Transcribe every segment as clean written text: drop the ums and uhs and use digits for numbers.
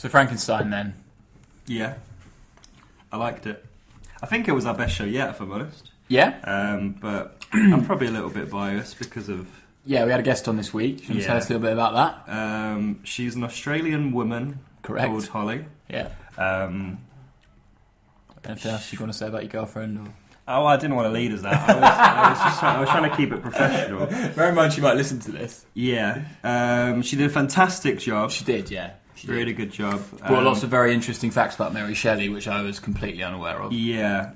So Frankenstein then. Yeah, I liked it. I think it was our best show yet, if I'm honest. Yeah? But I'm probably a little bit biased because of... Yeah, we had a guest on this week. Can you tell us a little bit about that? She's an Australian woman. Correct. Called Holly. Yeah. Anything else you want to say about your girlfriend? Or? Oh, I didn't want to lead as that. I was trying to keep it professional. Bear in mind she might listen to this. Yeah. She did a fantastic job. She did, yeah. Really good job. Brought lots of very interesting facts about Mary Shelley, which I was completely unaware of. Yeah.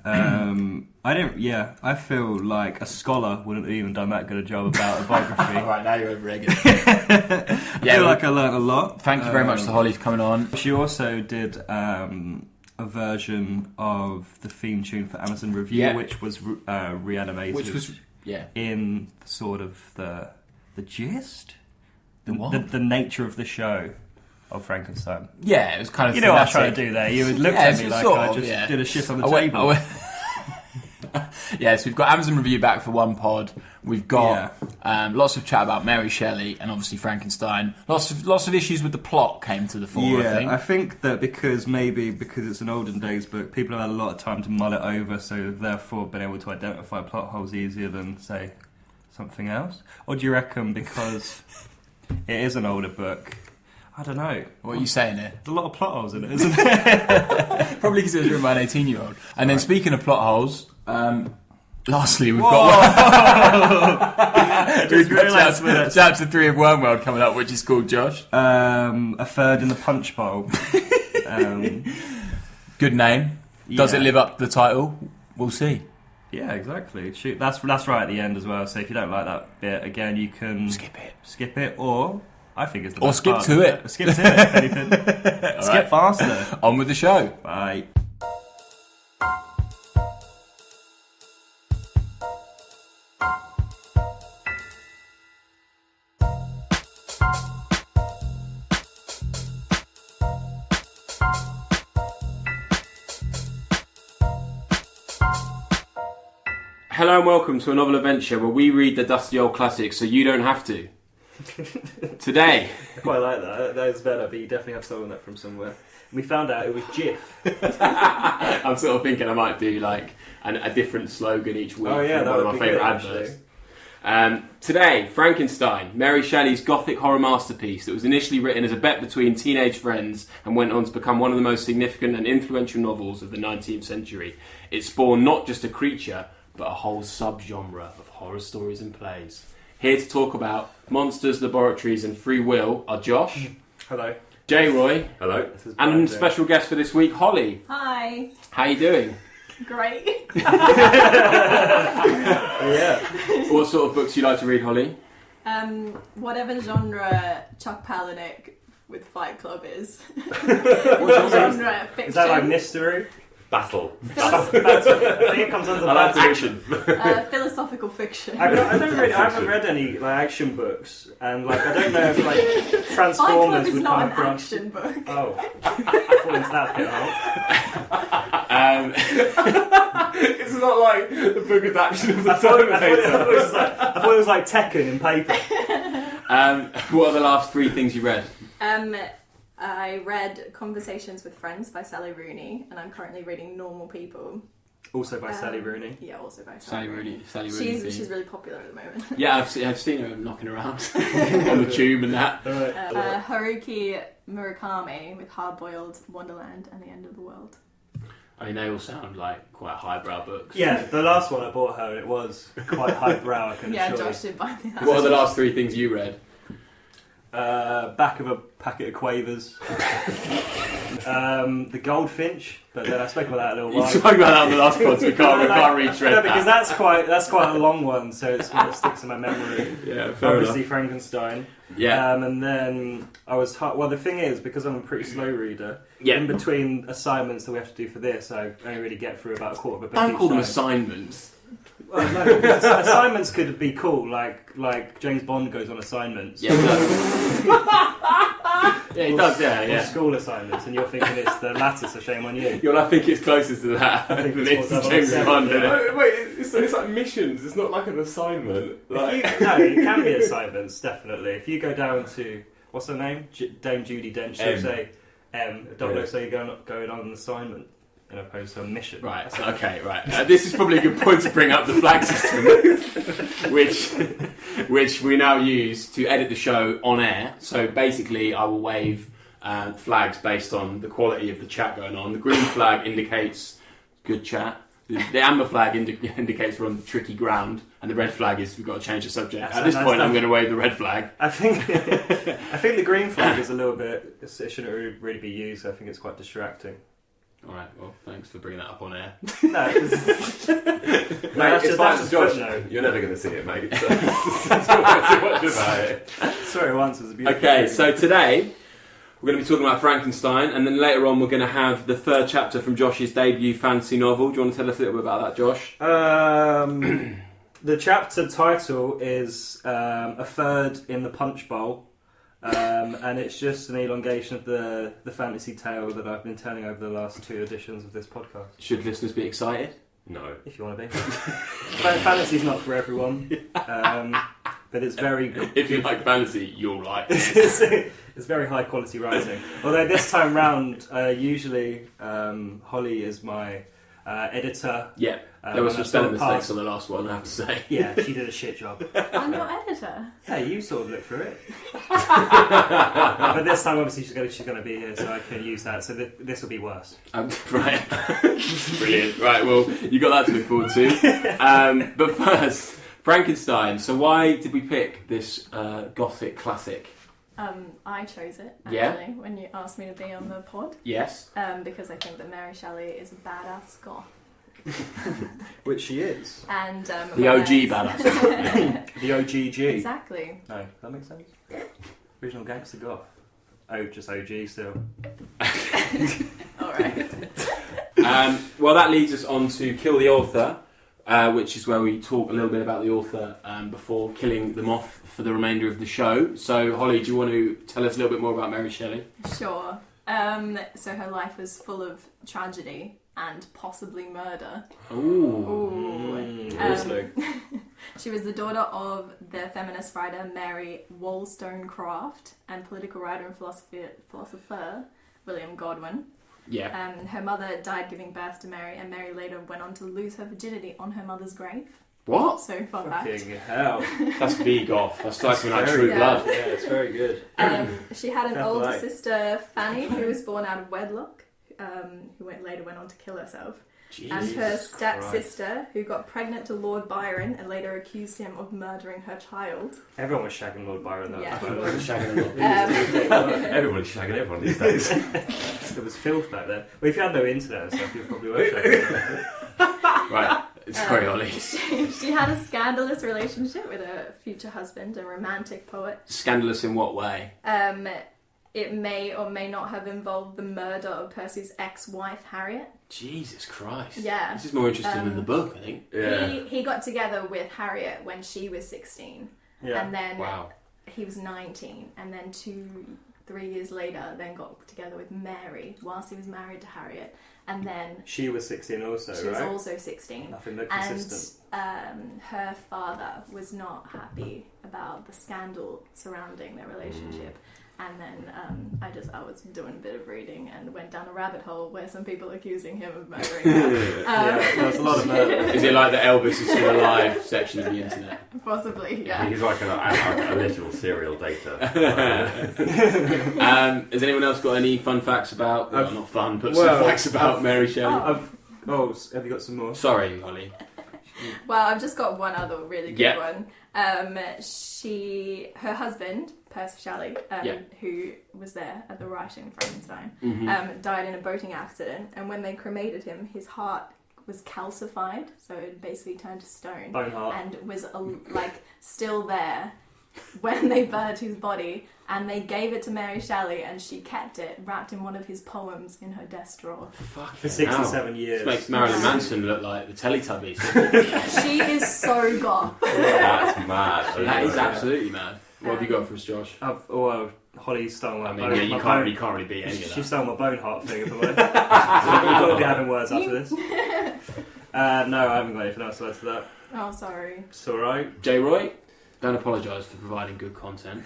I feel like a scholar wouldn't have even done that good a job about a biography. All right, now you're over-egging. I feel like I learned a lot. Thank you very much to Holly for coming on. She also did a version of the theme tune for Amazon Review, which was reanimated. Which was, in sort of the gist? The what? The nature of the show. Of Frankenstein. Yeah, it was kind of... You know what I was trying to do there? You would look at me like I just did a shit on the table. Yes, we've got Amazon Review back for one pod. We've got lots of chat about Mary Shelley and obviously Frankenstein. Lots of issues with the plot came to the fore, I think that because it's an olden days book, people have had a lot of time to mull it over, so they've been able to identify plot holes easier than, say, something else. Or do you reckon because it is an older book... I don't know. What are you saying here? There's a lot of plot holes in it, isn't there? Probably because it was written by an 18-year-old. And then speaking of plot holes, lastly we've got chapter 3 of Wormworld coming up, which is called, Josh? A third in the punch bowl. Good name. Yeah. Does it live up to the title? We'll see. Yeah, exactly. Shoot, that's right at the end as well. So if you don't like that bit, again, you can... Skip it, or... I think it's the best skip part to it. Skip to it, if anything. Skip faster. On with the show. Bye. Hello and welcome to a novel adventure where we read the dusty old classics so you don't have to. Today, I quite like that. That is better, but you definitely have stolen that from somewhere. We found out it was Jif. I'm sort of thinking I might do like a different slogan each week. Oh yeah, for one of my favourite adverts. Today, Frankenstein, Mary Shelley's Gothic horror masterpiece that was initially written as a bet between teenage friends and went on to become one of the most significant and influential novels of the 19th century. It spawned not just a creature, but a whole subgenre of horror stories and plays. Here to talk about monsters, laboratories and free will are Josh. Hello. J. Roy. Hello. And a special guest for this week, Holly. Hi. How you doing? Great. Yeah. What sort of books do you like to read, Holly? Whatever genre Chuck Palahniuk with Fight Club is. What genre? Fiction. Is that like mystery? Battle. I think it comes under action. Philosophical fiction. I haven't read any like action books, and like I don't know if like Transformers Fight Club is would not come an across. action book. Oh, I thought it's that bit. It's not like the book adaptation of the I thought it was like Tekken in paper. What are the last 3 things you read? I read Conversations with Friends by Sally Rooney, and I'm currently reading Normal People. Also by Sally Rooney. Yeah, also by Sally Rooney. She's really popular at the moment. Yeah, I've seen her knocking around on the tube and that. Haruki Murakami with Hard Boiled, Wonderland and the End of the World. I mean, they all sound like quite highbrow books. Yeah, the last one I bought her, it was quite highbrow, I can assure you. Josh did buy me that. What are the last 3 things you read? Back of a packet of Quavers. The Goldfinch, but then I spoke about that a little while. You spoke about that on the last pod, so we can't retread that. Because that's quite a long one, so it's what sticks in my memory. Yeah, fair Obviously enough. Frankenstein. Yeah. And then I was well, the thing is, because I'm a pretty slow reader, in between assignments that we have to do for this, I only really get through about a quarter of a book. Don't call them assignments. Well, no, assignments could be cool, like James Bond goes on assignments. Yeah, he does. Yeah, he does, Or school assignments, and you're thinking it's the latter, so shame on you. I think it's closer to that. I think it's it's James Bond, isn't Oh, it? wait, it's like missions. It's not like an assignment. No, it can be assignments, definitely. If you go down to, what's her name? Dame Judi Dench, she'll say, So you're going on an assignment in opposed to a mission. Right, okay, right. This is probably a good point to bring up the flag system, which we now use to edit the show on air. So basically, I will wave flags based on the quality of the chat going on. The green flag indicates good chat. The amber flag indicates we're on tricky ground, and the red flag is we've got to change the subject. At this point, I'm going to wave the red flag. I think the green flag is a little bit. It shouldn't really be used. I think it's quite distracting. All right. Well, thanks for bringing that up on air. No, it's fine, Josh. You're never going to see it, mate. So don't watch about it. Sorry, once was a beautiful. Okay, so today we're going to be talking about Frankenstein, and then later on we're going to have the third chapter from Josh's debut fantasy novel. Do you want to tell us a little bit about that, Josh? The chapter title is A Third in the Punch Bowl. And it's just an elongation of the fantasy tale that I've been telling over the last 2 editions of this podcast. Should listeners be excited? No. If you want to be. Fantasy's not for everyone, but it's very... If you like fantasy, you'll like it. It's very high quality writing. Although this time round, usually Holly is my editor. Yeah, there were some spelling mistakes on the last one, I have to say. Yeah, she did a shit job. I'm your editor. Hey, you sort of looked through it. But this time, obviously, she's going to be here, so I can use that. So this will be worse. Right. Brilliant. Right, well, you got that to look forward to. But first, Frankenstein. So why did we pick this Gothic classic? I chose it, actually, when you asked me to be on the pod. Yes. Because I think that Mary Shelley is a badass goth. Which she is. And the OG badass. The OGG. Exactly. No, that makes sense. Original gangster goth. Oh, just OG still. Alright. Well, that leads us on to Kill the Author, which is where we talk a little bit about the author before killing them off for the remainder of the show. So, Holly, do you want to tell us a little bit more about Mary Shelley? Sure. So her life was full of tragedy and possibly murder. Ooh. She was the daughter of the feminist writer Mary Wollstonecraft and political writer and philosopher William Godwin. Yeah. Her mother died giving birth to Mary, and Mary later went on to lose her virginity on her mother's grave. What? So fun fact. Fucking hell. That's V-Goth. That's like some like True Blood. Yeah, it's very good. She had an older sister, Fanny, who was born out of wedlock, who later went on to kill herself. Jesus and her stepsister, who got pregnant to Lord Byron and later accused him of murdering her child. Everyone was shagging Lord Byron though. Yeah. Everyone was shagging Lord. Everybody's shagging everyone these days. It was filth back then. Well, if you had no internet and stuff, you probably were shagging. Right. Sorry, Ollie. She had a scandalous relationship with her future husband, a romantic poet. Scandalous in what way? It may or may not have involved the murder of Percy's ex-wife, Harriet. Jesus Christ. Yeah. This is more interesting than the book, I think. Yeah. He got together with Harriet when she was 16. Yeah. And then Wow. he was 19. And then 2-3 years later, then got together with Mary whilst he was married to Harriet. And then... She was 16 also, she was also 16. Nothing looked consistent. And her father was not happy about the scandal surrounding their relationship. And then I was doing a bit of reading and went down a rabbit hole where some people accusing him of murdering her. Yeah, there was a lot of murder. Is it like the Elvis is still alive section of the internet? Possibly, yeah. He's like a literal serial data. Has anyone else got any fun facts about... Well, not fun, but some facts about Mary Shelley? Have you got some more? Sorry, Holly. Well, I've just got one other really good Yeah. one. Her husband, Percy Shelley, who was there at the writing of Frankenstein, died in a boating accident. And when they cremated him, his heart was calcified, so it basically turned to stone. Bone heart. And was still there when they burned his body. And they gave it to Mary Shelley, and she kept it wrapped in one of his poems in her desk drawer. For 67 years. This makes Marilyn Manson look like the Teletubbies. She is so goth. That's mad. That is absolutely mad. What have you got for us, Josh? Holly stole my bone. You can't really beat any of that. She stole my bone heart thing, if I'm honest. You've got to be having words after this. No, I haven't got anything else to add to that. Oh, sorry. It's alright. J. Roy? Don't apologise for providing good content.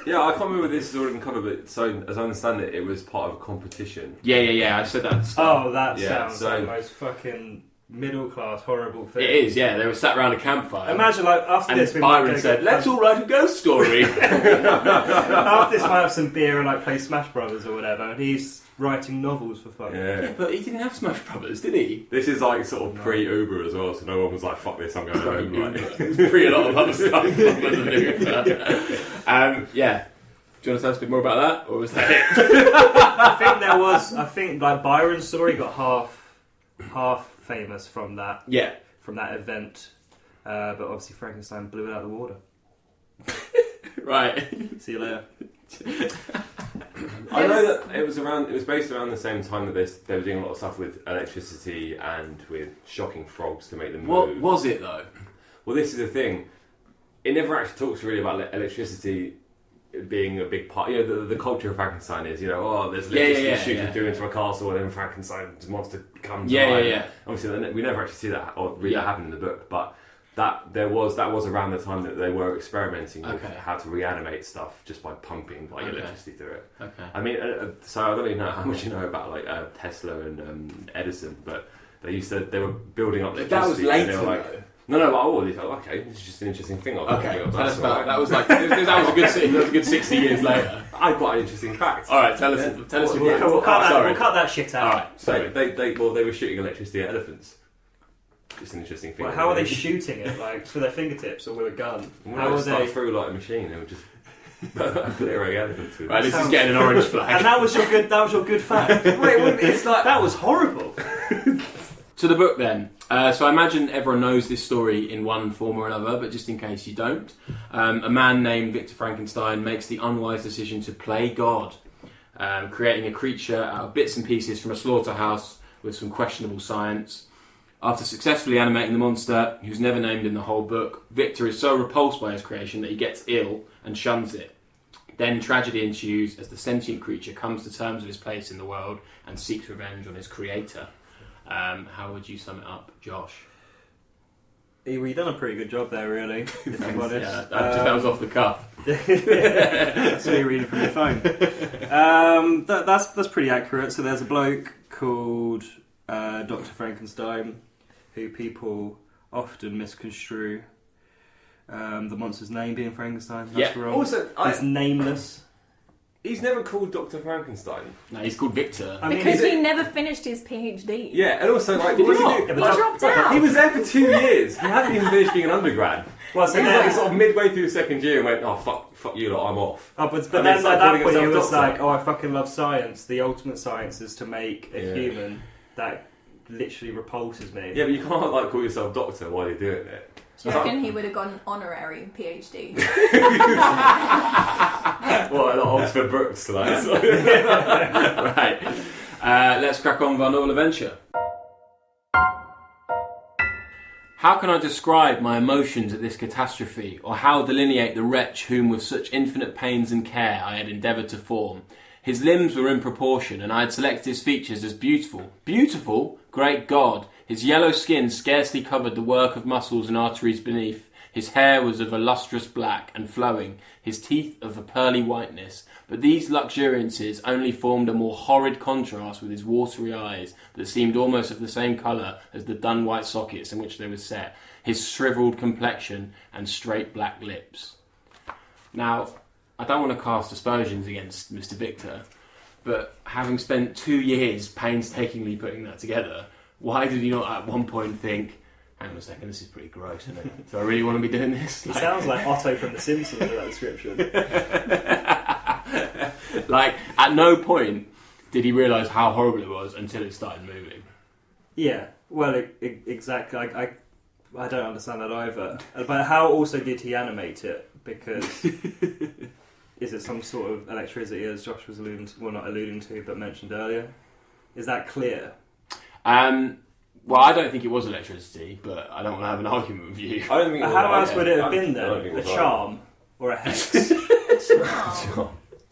Yeah, I can't remember whether this has already been covered, but so as I understand it, it was part of a competition. Yeah. I said that. At the start. Oh, that Yeah, sounds so- like the most fucking middle class horrible thing. It is. Yeah, they were sat around a campfire. Imagine like after and this, we Byron might said, "Let's all write a ghost story." after this, might have some beer and like play Smash Brothers or whatever. And he's writing novels for fun. Yeah. But he didn't have Smash Brothers, did he? This is like sort of pre-Uber as well, so no one was like, "Fuck this, I'm going home." Like, Pre a lot of other stuff. Yeah. Do you want to tell us a bit more about that, or was that it? I think like Byron's story got half famous from that Yeah. event, but obviously Frankenstein blew it out of the water. Right. See you later. I know that it was based around the same time that they were doing a lot of stuff with electricity and with shocking frogs to make them What move. was it though? Well, this is the thing. It never actually talks really about electricity being a big part. You know, the culture of Frankenstein is, there's electricity shooting through into a castle, and then Frankenstein's monster comes. Yeah. Obviously, we never actually see that or read that happen in the book, but that was around the time that they were experimenting with how to reanimate stuff just by pumping electricity through it. Okay. I mean, so I don't really know how much you know about Tesla and Edison, but they were building up. That was electricity, later. and they were like, No, okay, this is just an interesting thing. Okay, tell us about that. Was like that was a good 60 years later. I've got an interesting fact. All right, tell us. We'll cut that shit out. All right, So they were shooting electricity at elephants. Just an interesting thing. Well, how are they shooting it? Like with their fingertips or with a gun? How were they through like a machine? They were just obliterating elephants. Right, this is getting an orange flag. And that was your good fact. Wait, it's like that was horrible. To the book then. So I imagine everyone knows this story in one form or another, but just in case you don't, a man named Victor Frankenstein makes the unwise decision to play God, creating a creature out of bits and pieces from a slaughterhouse with some questionable science. After successfully animating the monster, who's never named in the whole book, Victor is so repulsed by his creation that he gets ill and shuns it. Then tragedy ensues as the sentient creature comes to terms with his place in the world and seeks revenge on his creator. How would you sum it up, Josh? You've done a pretty good job there, really, if I'm honest. Yeah, that was off the cuff. That's what you're reading from your phone. That's pretty accurate. So there's a bloke called Dr. Frankenstein, who people often misconstrue the monster's name being Frankenstein. That's wrong. Also, he's nameless. He's never called Dr. Frankenstein. No, he's called Victor. Because he never finished his PhD. Yeah, and also like He dropped out. He was there for 2 years. He hadn't even finished being an undergrad. Well, so He was like sort of midway through the second year and went, "Oh fuck you lot, I'm off." But And then then at started that calling point he himself was Doctor. like, "Oh, I fucking love science. The ultimate science is to make a human that literally repulses me." Yeah, but you can't like call yourself doctor while you're doing it. Do you reckon he would have got an honorary PhD? Well, at Oxford Brooks, like. Right. Let's crack on with our novel adventure. How can I describe my emotions at this catastrophe, or how delineate the wretch whom with such infinite pains and care I had endeavoured to form? His limbs were in proportion, and I had selected his features as beautiful. Beautiful? Great God! His yellow skin scarcely covered the work of muscles and arteries beneath. His hair was of a lustrous black and flowing, his teeth of a pearly whiteness, but these luxuriances only formed a more horrid contrast with his watery eyes that seemed almost of the same colour as the dun white sockets in which they were set, his shrivelled complexion and straight black lips. Now, I don't want to cast aspersions against Mr. Victor, but having spent 2 years painstakingly putting that together, why did he not at one point think, hang on a second, this is pretty gross, isn't it? Do I really want to be doing this? He sounds like Otto from The Simpsons with that description. Like, at no point did he realise how horrible it was until it started moving. Yeah, well, exactly. I don't understand that either. But how also did he animate it? Because is it some sort of electricity, as Josh was not alluding to, but mentioned earlier? Is that clear? Well, I don't think it was electricity, but I don't want to have an argument with you. I don't think. How else would it have been then? A charm or a hex?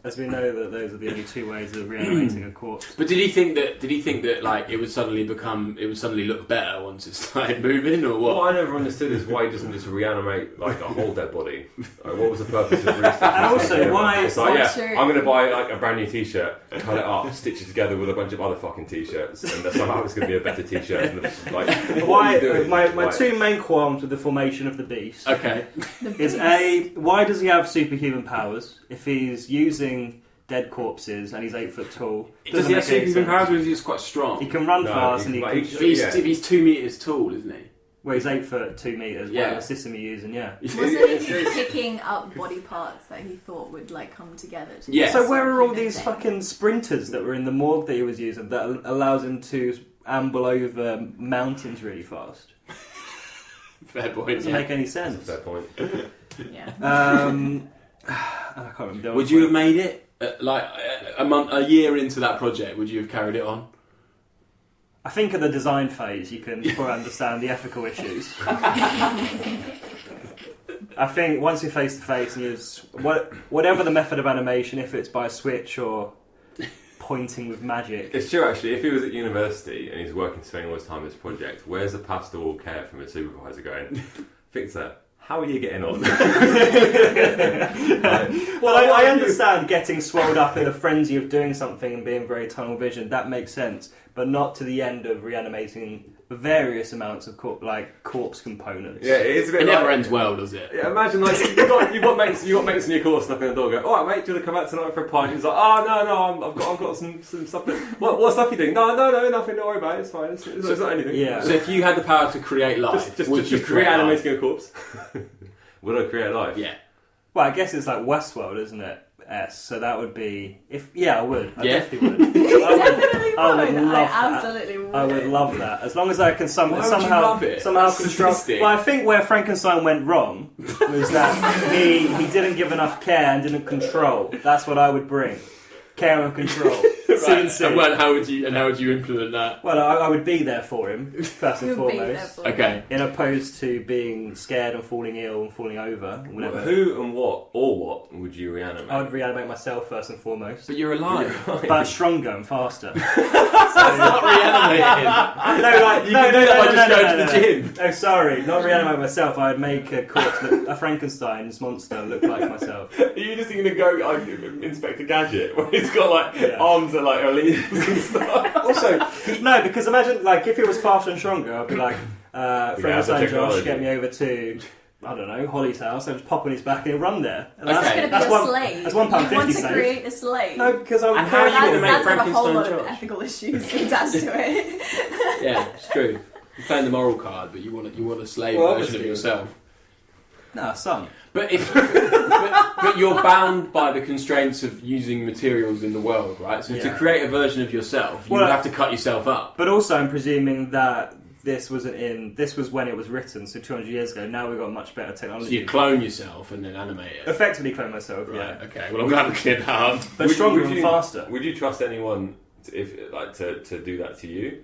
as we know that those are the only two ways of reanimating a corpse. But did he think that like it would suddenly look better once it started moving, or what? What I never understood is why he doesn't just reanimate like a whole dead body. Like, what was the purpose of research? And also, why? It's like, I'm going to buy like a brand new T-shirt, cut it up, stitch it together with a bunch of other fucking T-shirts, and somehow it's going to be a better T-shirt. Like, why? My two main qualms with the formation of the beast. Okay. Is why does he have superhuman powers if he's using dead corpses and he's 8 foot tall? Does he have superhuman powers, or is he just quite strong? He can run fast, and he's 2 meters tall, isn't he? Well, he's 8 foot 2 meters. Yeah. The system you're using, yeah. Wasn't he picking up body parts that he thought would like come together? So where are all these fucking sprinters that were in the morgue that he was using that allows him to amble over mountains really fast? Fair point. Doesn't make any sense. Fair point. Yeah. I can't remember. Would you have made it a year into that project? Would you have carried it on? I think at the design phase you can probably understand the ethical issues. I think once you're face to face and whatever the method of animation, if it's by switch or pointing with magic. It's true actually, if he was at university and he's spending all his time on this project, where's the pastoral care from his supervisor going, Victor, how are you getting on? I understand getting swelled up in a frenzy of doing something and being very tunnel vision, that makes sense, but not to the end of reanimating various amounts of corpse components. Yeah, it never ends well, does it? Yeah, imagine like you've got mates in your course knocking on the door, go, all right mate, do you want to come out tonight for a pint? He's like, oh no, I've got some stuff. What stuff you doing? No, nothing. Don't worry about it. It's fine. It's not anything. Yeah. So if you had the power to create life, would you create reanimating a corpse? Would I create life? Yeah. Well, I guess it's like Westworld, isn't it? So that would be I would. I definitely would. Absolutely would. I would love that. As long as I can somehow That's control. sadistic. Well, I think where Frankenstein went wrong was that he didn't give enough care and didn't control. That's what I would bring. Care and control. Right. And how would you implement that? Well, I would be there for him first and foremost. Okay. In opposed to being scared and falling ill and falling over. Whatever. Who and what would you reanimate? I would reanimate myself first and foremost. But you're alive. But stronger and faster. That's not reanimating. No, just go to the gym. Oh, sorry, not reanimate myself. I'd make a corpse, a Frankenstein's monster look like myself. Are you just going to go Inspector Gadget, where he's got arms that are leaves and stuff? Also, no, because imagine if it was faster and stronger, I'd be like, Frankenstein Josh, get me over to, I don't know, Holly's house. I'd just pop on his back and he'll run there. And That's going to be a slave. That's £1.50 You want to safe. create a slave. No, because I would. And how are you going to make That's got a whole Frankenstein lot of Josh? ethical issues attached to it. Yeah, it's true. You're playing the moral card, but you want a slave version of yourself. No, son. But but you're bound by the constraints of using materials in the world, right? So to create a version of yourself, you would have to cut yourself up. But also, I'm presuming that this was when it was written, so 200 years ago. Now we've got much better technology. So you clone yourself and then animate it. Effectively clone myself, Right. Okay. Well, I'm glad we cleared that up. But stronger and faster. Would you trust anyone to do that to you?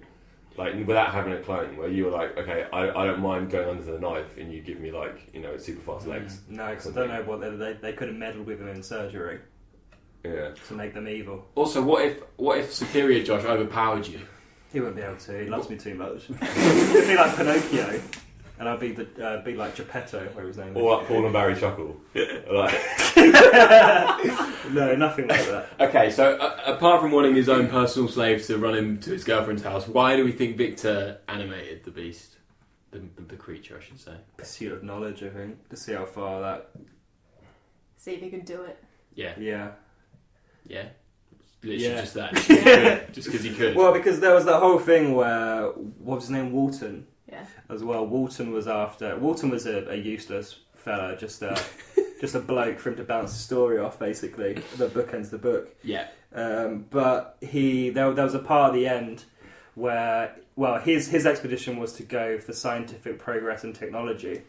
Without having a clone, where you were like, okay, I don't mind going under the knife, and you give me super fast legs. No, because I don't know what they could have meddled with them in surgery. Yeah. To make them evil. Also, what if Superior Josh overpowered you? He wouldn't be able to. He loves me too much. It'd be like Pinocchio, and I'd be like Geppetto, whatever his name is. Or like Paul and Barry Chuckle. No, nothing like that. Okay, so apart from wanting his own personal slave to run him to his girlfriend's house, why do we think Victor animated the beast? The creature, I should say. Pursuit of knowledge, I think. To see how far that... See if you can do it. Yeah. Yeah. Yeah. Literally just that. Just because he could. Well, because there was that whole thing where... What was his name? Walton. Yeah. As well. Walton was a useless fella, just a bloke for him to bounce the story off, basically. The book ends the book. Yeah. But there was a part at the end where, his expedition was to go for scientific progress and technology.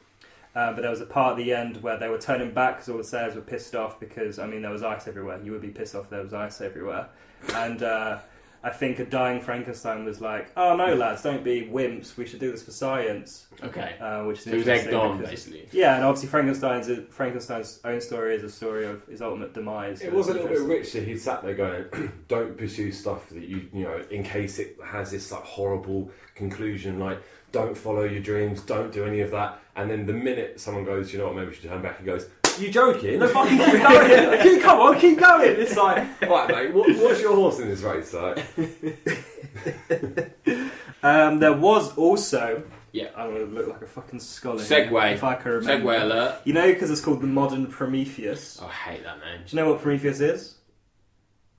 But there was a part at the end where they were turning back because all the sailors were pissed off because, there was ice everywhere. You would be pissed off if there was ice everywhere. And I think a dying Frankenstein was like, oh no lads, don't be wimps, we should do this for science. Okay. Which is So he was egged on, basically. Yeah, and obviously Frankenstein's own story is a story of his ultimate demise. It was a little bit rich that he sat there going, don't pursue stuff that you know, in case it has this like horrible conclusion, like don't follow your dreams, don't do any of that. And then the minute someone goes, you know what, maybe we should turn back, he goes, you joking? No, fucking keep going. Come on, keep going. It's like, right, mate, what's your horse in this race? Like, there was also, yeah, I'm going to look like a fucking scholar. Segue. Here, if I can remember. Segue alert. You know, because it's called the modern Prometheus. Oh, I hate that name. Do you know what Prometheus is?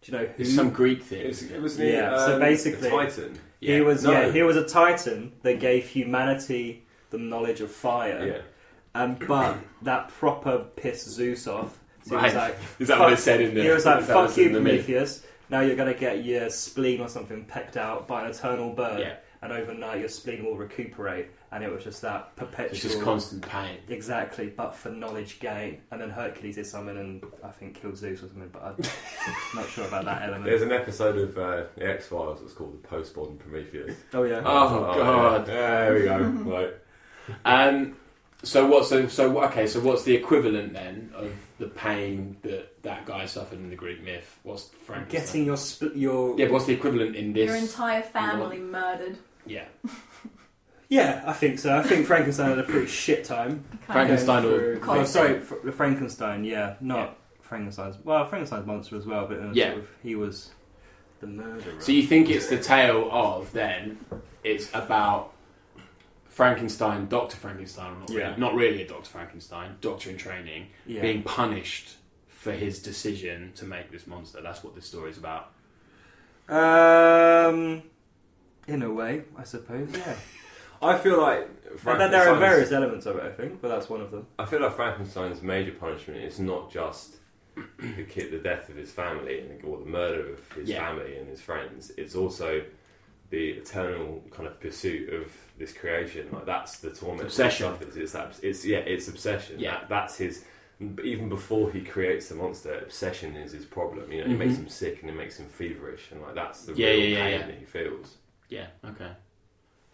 Do you know who? It's some Greek thing. it was so basically, a Titan. He was he was a Titan that gave humanity the knowledge of fire. Yeah. But that proper pissed Zeus off. So Right. he was like, Is that what it said in the? he was like, that was fuck you, in the myth? Prometheus. Now you're going to get your spleen or something pecked out by an eternal bird. Yeah. And overnight your spleen will recuperate. And it was just that perpetual... It's just constant pain. Exactly, but for knowledge gain. And then Hercules did something and I think killed Zeus or something, but I'm not sure about that element. There's an episode of The X-Files that's called The Post-Modern Prometheus. Oh, yeah. Oh, God. Yeah, there we go. Right. So what's the equivalent then of the pain that guy suffered in the Greek myth? What's Frankenstein? Getting your... Yeah, but what's the equivalent in this? Your entire family murdered. Yeah. Yeah, I think so. I think Frankenstein had a pretty shit time. Frankenstein or... or... Oh, sorry, Frankenstein, yeah. Not Frankenstein's... Well, Frankenstein's monster as well, but sort of, he was the murderer. So you think it's the tale of, then, it's about Frankenstein, Dr. Frankenstein, not really a Dr. Frankenstein, doctor in training, being punished for his decision to make this monster. That's what this story is about. In a way, I suppose, yeah. I feel like there are various elements of it, I think, but that's one of them. I feel like Frankenstein's major punishment is not just the death of his family or the murder of his family and his friends. It's also the eternal kind of pursuit of this creation. Like that's the torment. Obsession. It's obsession. Yeah. That's his. Even before he creates the monster, obsession is his problem. You know, it makes him sick and it makes him feverish, and like that's the real pain that he feels. Yeah. Okay.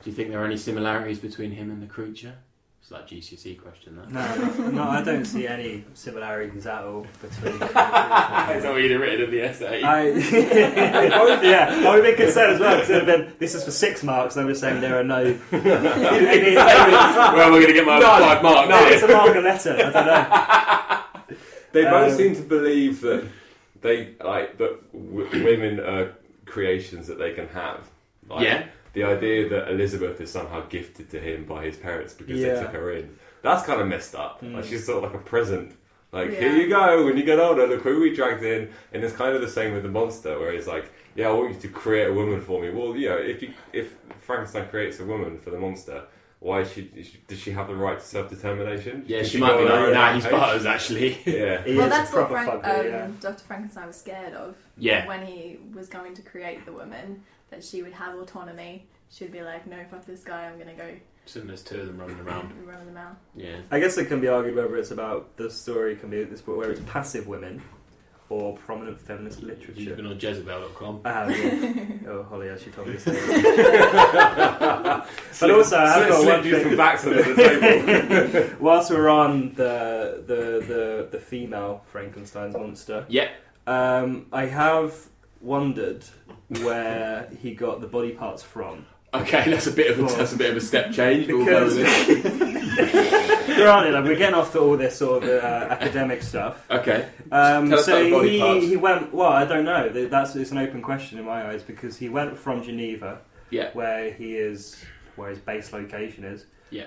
Do you think there are any similarities between him and the creature? It's like GCSE question, that. No, I don't see any similarities at all between. That's not what you'd have written in the essay. I would be concerned as well because it would have been, this is for 6 marks, and I'm just saying there are no. Well, we're going to get my 5 marks. No, it's a marker letter. I don't know. They both seem to believe that women are creations that they can have. The idea that Elizabeth is somehow gifted to him by his parents because they took her in. That's kind of messed up. Like she's sort of like a present. Like, here you go, when you get older, look who we dragged in. And it's kind of the same with the monster, where he's like, I want you to create a woman for me. Well, if Frankenstein creates a woman for the monster, why does she have the right to self-determination? Yeah, she might be like, he's butters, actually. Yeah. Well, that's what Dr. Frankenstein was scared of. Yeah. When he was going to create the woman, that she would have autonomy. She'd be like, no, fuck this guy, I'm going to go. So there's 2 of them running around. Run them out. Yeah. I guess it can be argued whether it's about the story, can be this book where it's passive women or prominent feminist literature. You've been on Jezebel.com. I have, yeah. Oh, Holly actually told me to say that. But also, I have got one thing. Some facts under the table. Whilst we're on the female Frankenstein's monster, I have wondered where he got the body parts from. Okay, that's a bit of a step change. Because granted, we're getting off to all this sort of academic stuff. Okay. So he went. Well, I don't know. It's an open question in my eyes because he went from Geneva, where his base location is,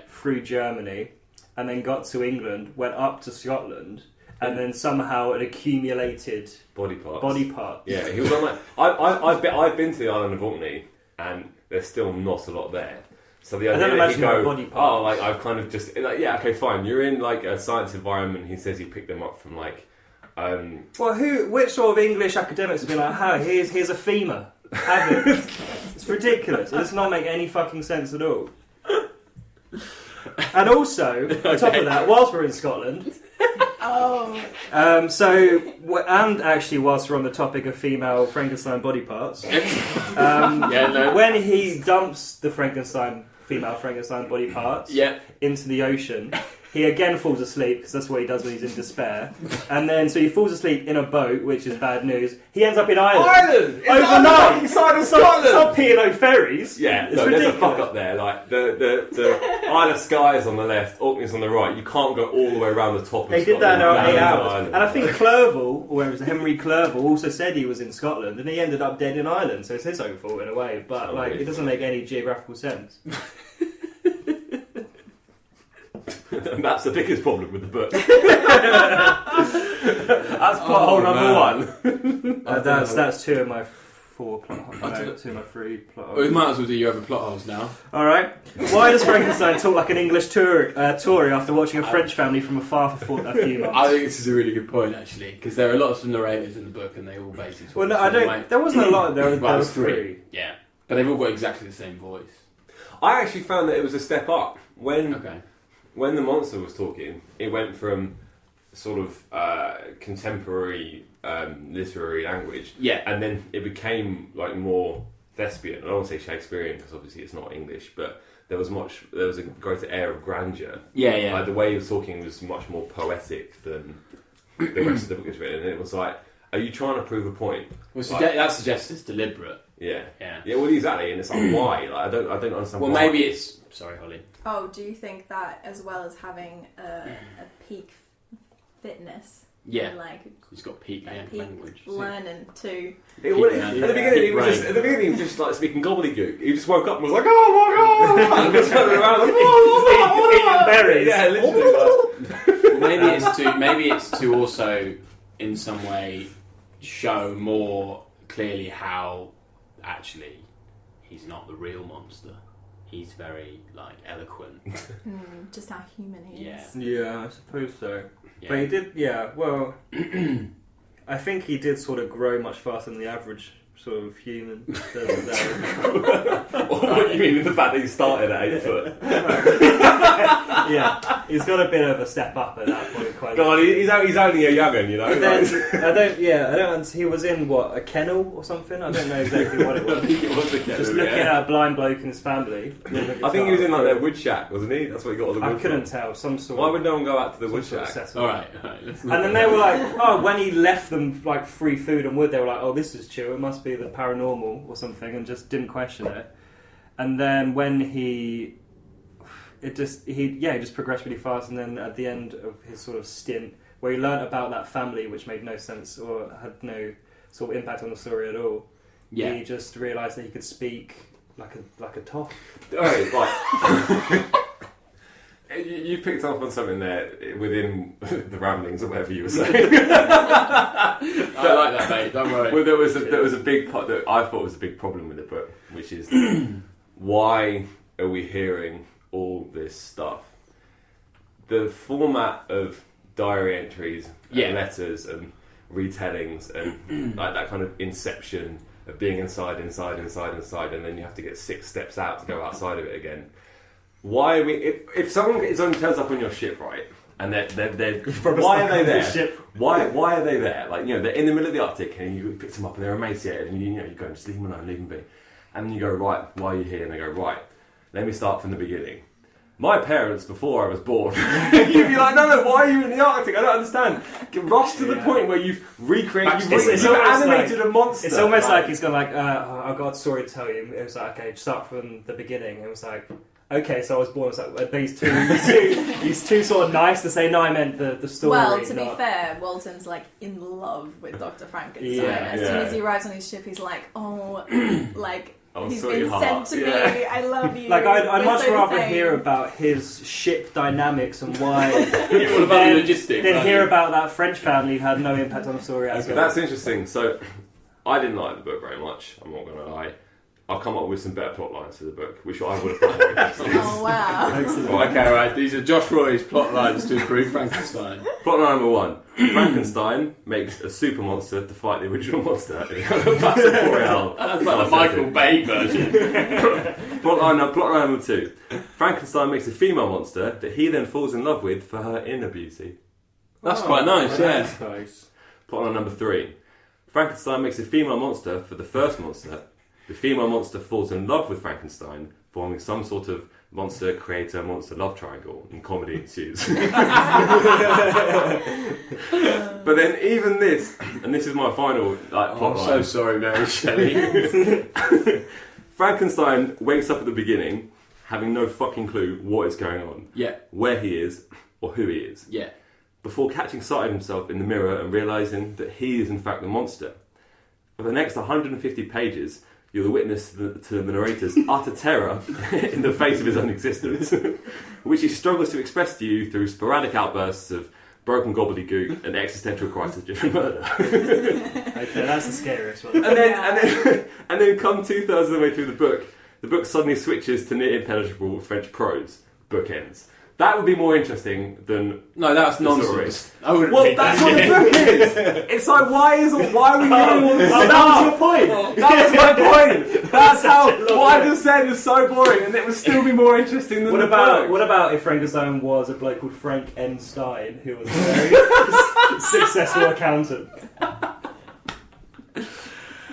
through Germany, and then got to England, went up to Scotland, and then somehow it accumulated body parts. Yeah, he was on like I've been to the island of Orkney, and there's still not a lot there. So the idea that he go, I've kind of just okay, fine. You're in like a science environment. He says he picked them up from like. Which sort of English academics have been like, here's a femur. Have it. It's ridiculous. It does not make any fucking sense at all. And also, on top of that, whilst we're in Scotland, Oh. And actually, whilst we're on the topic of female Frankenstein body parts, when he dumps the female Frankenstein body parts into the ocean, he again falls asleep, because that's what he does when he's in despair. And then, so he falls asleep in a boat, which is bad news. He ends up in Ireland! Overnight! Inside of Scotland! It's not P&O ferries. Yeah, it's no, ridiculous. there's a fuck up there. Like, the Isle of Skye is on the left, Orkney's on the right. You can't go all the way around the top of They Scotland. did that in down 8 to hours. Ireland. And I think Clerval, or where it was Henry Clerval, also said he was in Scotland, and he ended up dead in Ireland, so it's his own fault in a way. But, So like, weird. it doesn't make any geographical sense. And that's the biggest problem with the book. That's plot hole number one. That's 2 of my 4 plot holes. No, 2 of my 3 plot holes. We might as well do your other plot holes now. Alright. Why does Frankenstein talk like an English Tory after watching a French family from afar for a few months? I think this is a really good point, actually, because there are lots of narrators in the book, and they all basically talk Well, no, the I same don't. way. There wasn't a lot. There Well, were it's 3. Yeah, but they've all got exactly the same voice. I actually found that it was a step up. Okay. When the monster was talking, it went from sort of contemporary literary language, and then it became like more thespian. I don't want to say Shakespearean because obviously it's not English, but there was a greater air of grandeur. Yeah. Like the way he was talking was much more poetic than the rest of the book is written, and it was like, are you trying to prove a point? Well, Like- that suggests it's deliberate. Yeah. Yeah. Well, exactly, and it's like why? Like I don't understand. Well, why. maybe it's. Sorry, Holly. Oh, do you think that as well as having a peak fitness? Yeah. And like It's got peak peak language. learning to. At the beginning, he was just like speaking gobbledygook. He just woke up and was like, "Oh my god!" and just turned around like, Eating berries. Yeah, literally. Well, maybe it's to also, in some way, show more clearly how actually he's not the real monster. He's very eloquent. Just how human he is. Yeah, I suppose so. Yeah. But he did. Yeah. Well, I think he did sort of grow much faster than the average sort of human. What do you mean with the fact that he started at 8 foot? Yeah, he's got a bit of a step up at that point. Quite. God, he's only a young'un, you know. But then, I don't. He was in what, a kennel or something? I don't know exactly what it I was. think it was a kennel, Just looking at a blind bloke and his family. I think he was in like their wood shack, wasn't he? That's what he got all the wood I couldn't from. tell. Some sort. Why of, would no one go out to the some wood sort of shack? settlement. All right. And then they were like, oh, when he left them like free food and wood, they were like, oh, this is chill. It must be the paranormal or something, and just didn't question it. And then when he just progressed really fast. And then at the end of his sort of stint, where he learnt about that family, which made no sense or had no sort of impact on the story at all, he just realised that he could speak like a toff. Alright, right. You picked up on something there within the ramblings or whatever you were saying. I like that, mate. Don't worry. Well, there was a big part that I thought was a big problem with the book, which is why are we hearing all this stuff? The format of diary entries, and letters, and retellings, and like that kind of inception of being inside, and then you have to get 6 steps out to go outside of it again. Why are we? If someone turns up on your ship, right, and they're why are they there? Why are they there? Like, you know, they're in the middle of the Arctic, and you pick them up, and they're emaciated, and you go, just leave them alone, leave them be. And then you go, right, why are you here? And they go, right, let me start from the beginning. My parents, before I was born, you'd be like, no, why are you in the Arctic? I don't understand. Rush to the point where you've recreated, you've animated a monster. It's almost like he's gone like, I've got a story to tell you. It was like, okay, start from the beginning. It was like, okay, so I was born. It was like, these two sort of nice to say, no, I meant the story. Well, to be fair, Walton's like in love with Dr. Frankenstein. As soon as he arrives on his ship, he's like, oh, like, he's been sent to me. I love you. Like, I'd much so rather hear about his ship dynamics and why. All about the logistics. Then hear about that French family who had no impact on the story at all. That's interesting. So, I didn't like the book very much. I'm not going to lie. I've come up with some better plot lines to the book, which I would have found more interesting. Oh, wow. Okay, right. These are Josh Roy's plot lines to improve Frankenstein. Plot line number 1. Frankenstein makes a super monster to fight the original monster. Battle Royale. That's like the Michael Bay version. Plot line number 2. Frankenstein makes a female monster that he then falls in love with for her inner beauty. That's quite nice, yeah. That's nice. Plot line number 3. Frankenstein makes a female monster for the first monster. The female monster falls in love with Frankenstein, forming some sort of monster creator monster love triangle, and comedy ensues. But then even this, and this is my final plot line. I'm so sorry, Mary Shelley. Frankenstein wakes up at the beginning, having no fucking clue what is going on, Yeah, where he is, or who he is, yeah. before catching sight of himself in the mirror and realising that he is in fact the monster. For the next 150 pages, you're the witness to the narrator's utter terror in the face of his own existence, which he struggles to express to you through sporadic outbursts of broken gobbledygook and existential crisis-driven murder. Okay, that's the scariest one. And then come 2/3 of the way through the book suddenly switches to near impenetrable French prose. Book ends. That would be more interesting than No, that's the nonsense. story. I wouldn't Well, read that's that. what the book is. It's like, why are we hearing all this Oh, stuff? that was your point! That was my point. That's how what I just said was so boring, and it would still be more interesting than What the about book. if Frankenstein was a bloke called Frankenstein, who was a very successful accountant?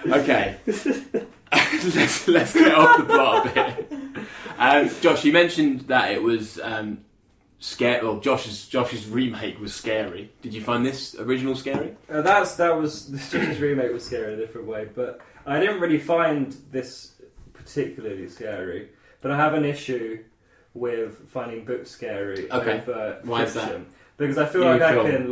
Okay. let's get off the plot a bit. Josh, you mentioned that it was scary. Well, Josh's remake was scary. Did you find this original scary? That was the Josh's remake was scary in a different way, but I didn't really find this particularly scary. But I have an issue with finding books scary over Why is that? fiction, because I feel like I can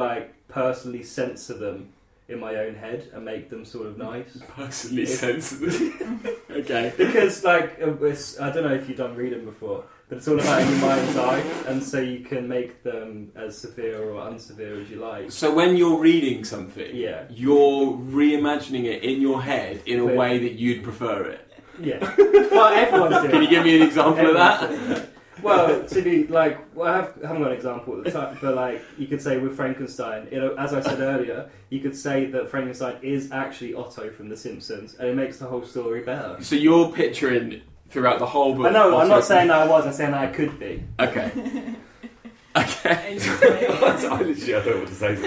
personally censor them in my own head and make them sort of nice. Personally sensitive. Okay. Because I don't know if you've done reading before, but it's all about in your mind's eye, and so you can make them as severe or unsevere as you like. So when you're reading something, Yeah. you're reimagining it in your head in a way that you'd prefer it. Yeah. Well, everyone's doing Can you give me an example of that? Everyone's doing that. Well, to be I haven't got an example at the time, but you could say with Frankenstein, as I said earlier, you could say that Frankenstein is actually Otto from The Simpsons, and it makes the whole story better. So you're picturing throughout the whole book. I know, I'm not saying that I was, I'm saying that I could be. Okay. Okay. I literally I don't know what to say.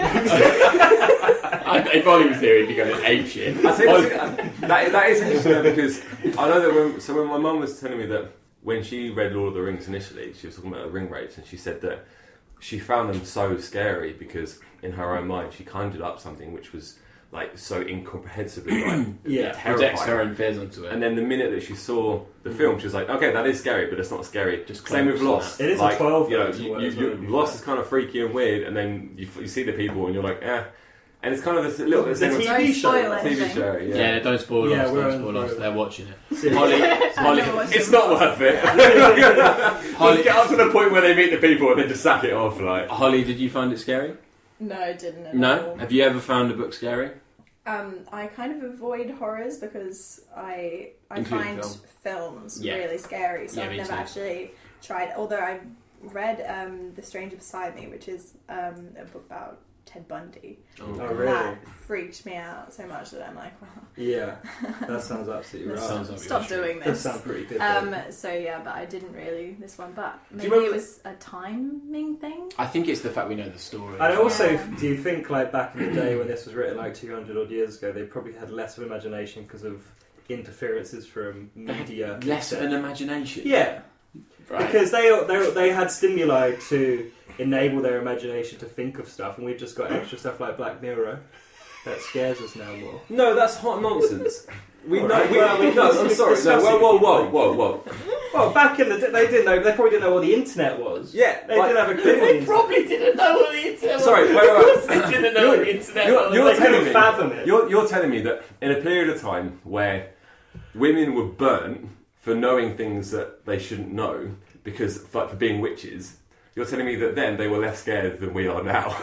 If Ollie was here, he'd be going ape shit. I think that is interesting because I know that when my mum was telling me that when she read Lord of the Rings initially, she was talking about ring rapes, and she said that she found them so scary because in her own mind she conjured up something which was so incomprehensibly Yeah. Projects her terrifying. own fears onto it. And then the minute that she saw the film, she was like, "Okay, that is scary, but it's not scary." Just Same with close Lost. It is a 12 You know, as well, Lost is kind of freaky and weird, and then you see the people, and you're like, "Eh." And it's kind of this little It's a thing with TV show. Spoil TV anything. show. Yeah, don't spoil Yeah, us. we're Don't on- spoil us. we're- They're watching it. Seriously. Holly, It's not worth it. Holly, Get up to the point where they meet the people and then just sack it off. Holly, did you find it scary? No, I didn't at No. all. Have you ever found a book scary? I kind of avoid horrors because I Including find film. films Yeah. really scary. So Yeah, I've me never too. actually tried. Although I read The Stranger Beside Me, which is a book about Ted Bundy. Oh, And really? that freaked me out so much that I'm like, wow, Yeah, that sounds absolutely right. Sounds like stop you're doing Does this. sound pretty good. though. So yeah, but I didn't really this one. But you maybe remember- it was a timing thing. I think it's the fact we know the story. And also, Yeah. do you think back in the day when this was written 200 odd years ago, they probably had less of imagination because of interferences from media? Less of an imagination. Yeah, Right. because they had stimuli to enable their imagination to think of stuff, and we've just got extra stuff like Black Mirror that scares us now more. No, that's hot nonsense. All right, well, No, I'm sorry. discuss No, it whoa. Well, back in the day, they probably didn't know what the internet was. Yeah, They didn't have a clue. what the internet- probably didn't know what the internet was. Sorry, wait. They didn't know what the internet was. You're They telling couldn't me. fathom it. You're telling me that in a period of time where women were burnt for knowing things that they shouldn't know because for being witches. You're telling me that then they were less scared than we are now.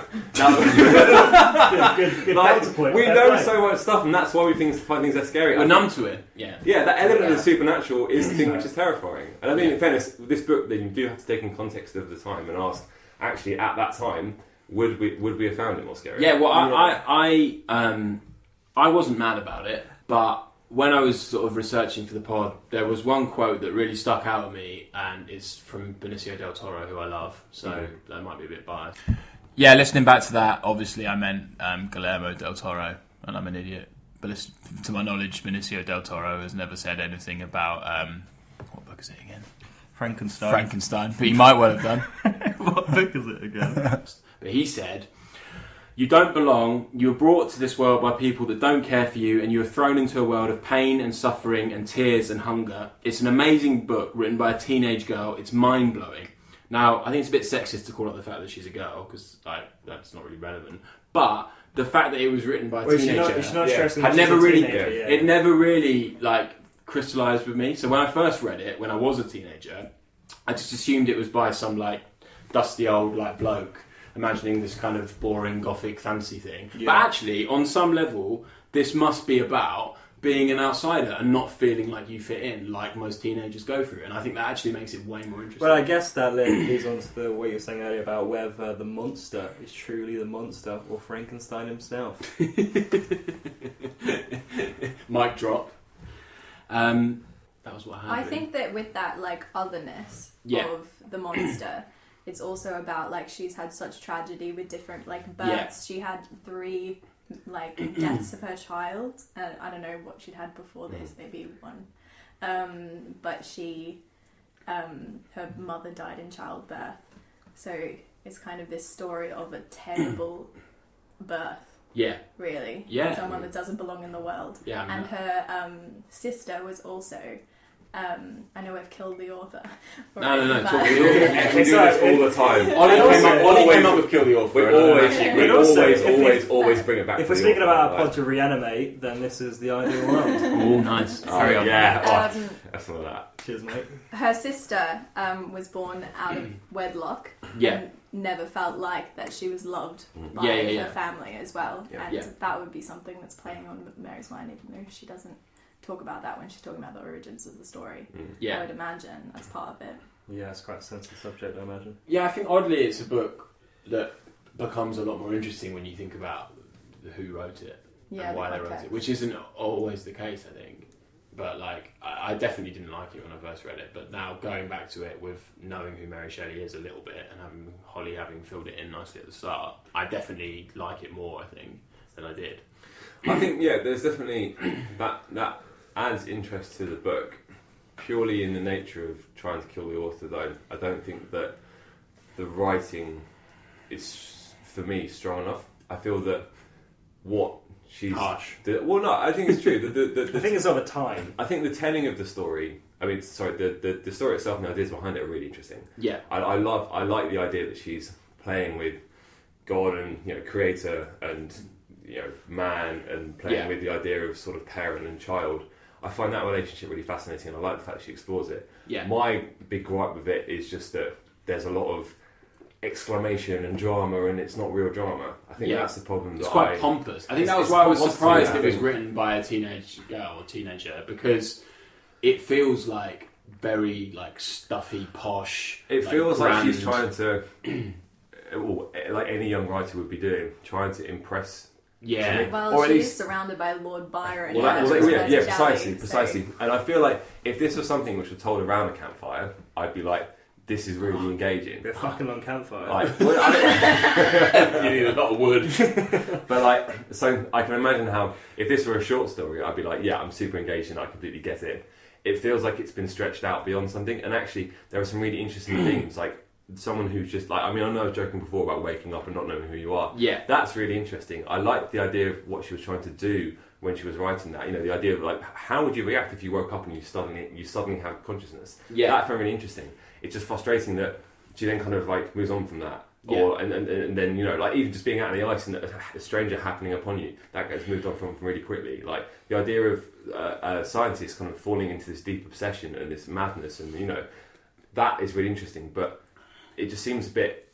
Good counterpoint. We Fair know play. so much stuff, and that's why we find things less scary. We're numb to it. Yeah. Yeah, that element of Yeah. the supernatural is the thing which is terrifying. And I mean, in fairness, this book, then you do have to take in context of the time and ask, actually, at that time, would we have found it more scary? Yeah. Well, I wasn't mad about it, but when I was sort of researching for the pod, there was one quote that really stuck out at me, and it's from Benicio del Toro, who I love, so that might be a bit biased. Yeah, listening back to that, obviously I meant Guillermo del Toro, and I'm an idiot. But to my knowledge, Benicio del Toro has never said anything about what book is it again? Frankenstein. But he might well have done. What book is it again? But he said, "You don't belong. You were brought to this world by people that don't care for you, and you are thrown into a world of pain and suffering and tears and hunger. It's an amazing book written by a teenage girl. It's mind-blowing." Now, I think it's a bit sexist to call out the fact that she's a girl, because that's not really relevant. But the fact that it was written by a teenager had never really, it never really crystallized with me. So when I first read it, when I was a teenager, I just assumed it was by some dusty old bloke imagining this kind of boring gothic fantasy thing. Yeah. But actually, on some level, this must be about being an outsider and not feeling like you fit in, like most teenagers go through. And I think that actually makes it way more interesting. Well, I guess that leads on to what you were saying earlier about whether the monster is truly the monster or Frankenstein himself. Mic drop. That was what happened. I think that with that otherness of the monster, it's also about she's had such tragedy with different births. Yeah. She had 3 deaths of her child. I don't know what she'd had before this, maybe 1. But she, her mother died in childbirth. So it's kind of this story of a terrible birth. Yeah. Really. Yeah. Someone that doesn't belong in the world. Yeah. And her sister was also... I know I've killed the author. No. We do this all the time. Ollie came up with Kill the Author. We always bring it back. If we're speaking about a pod to reanimate, then this is the ideal world. Oh, nice. Carry on. Yeah. That's all that. Cheers, mate. Her sister was born out of wedlock. Yeah. And never felt like that she was loved by her family as well. Yeah. And that would be something that's playing on Mary's mind, even though she doesn't talk about that when she's talking about the origins of the story. I would imagine that's part of it. Yeah, it's quite a sensitive subject, I imagine. Yeah, I think oddly it's a book that becomes a lot more interesting when you think about who wrote it and why they wrote it, which isn't always the case, I think. But I definitely didn't like it when I first read it, but now going back to it with knowing who Mary Shelley is a little bit and having Holly having filled it in nicely at the start, I definitely like it more, I think, than I did. I think there's definitely that adds interest to the book purely in the nature of trying to kill the author, though. I don't think that the writing is, for me, strong enough. I feel that what she's... Harsh. I think it's true. I think it's over time. I think the telling of the story... the story itself and the ideas behind it are really interesting. Yeah. I like the idea that she's playing with God and creator and man and playing with the idea of sort of parent and child. I find that relationship really fascinating, and I like the fact that she explores it. Yeah. My big gripe with it is just that there's a lot of exclamation and drama, and it's not real drama. I think that's the problem. It's quite pompous. I think that was why I was surprised it was written by a teenage girl or teenager, because it feels very stuffy, posh. It feels like she's trying to, like any young writer would be doing, trying to impress. Yeah, well, she's surrounded by Lord Byron. Precisely. And I feel like if this was something which was told around a campfire, I'd be like, this is really engaging. Be a fucking long campfire. You need a lot of wood. But so I can imagine how, if this were a short story, I'd be like, yeah, I'm super engaged and I completely get it. It feels like it's been stretched out beyond something, and actually there are some really interesting themes, someone who's just I know I was joking before about waking up and not knowing who you are. Yeah. That's really interesting. I like the idea of what she was trying to do when she was writing that. The idea of how would you react if you woke up and you suddenly have consciousness? Yeah. That's very interesting. It's just frustrating that she then kind of like moves on from that. Yeah. Or and then, you know, like even just being out on the ice and a stranger happening upon you, that gets moved on from really quickly. Like the idea of scientists kind of falling into this deep obsession and this madness, and, you know, that is really interesting, but it just seems a bit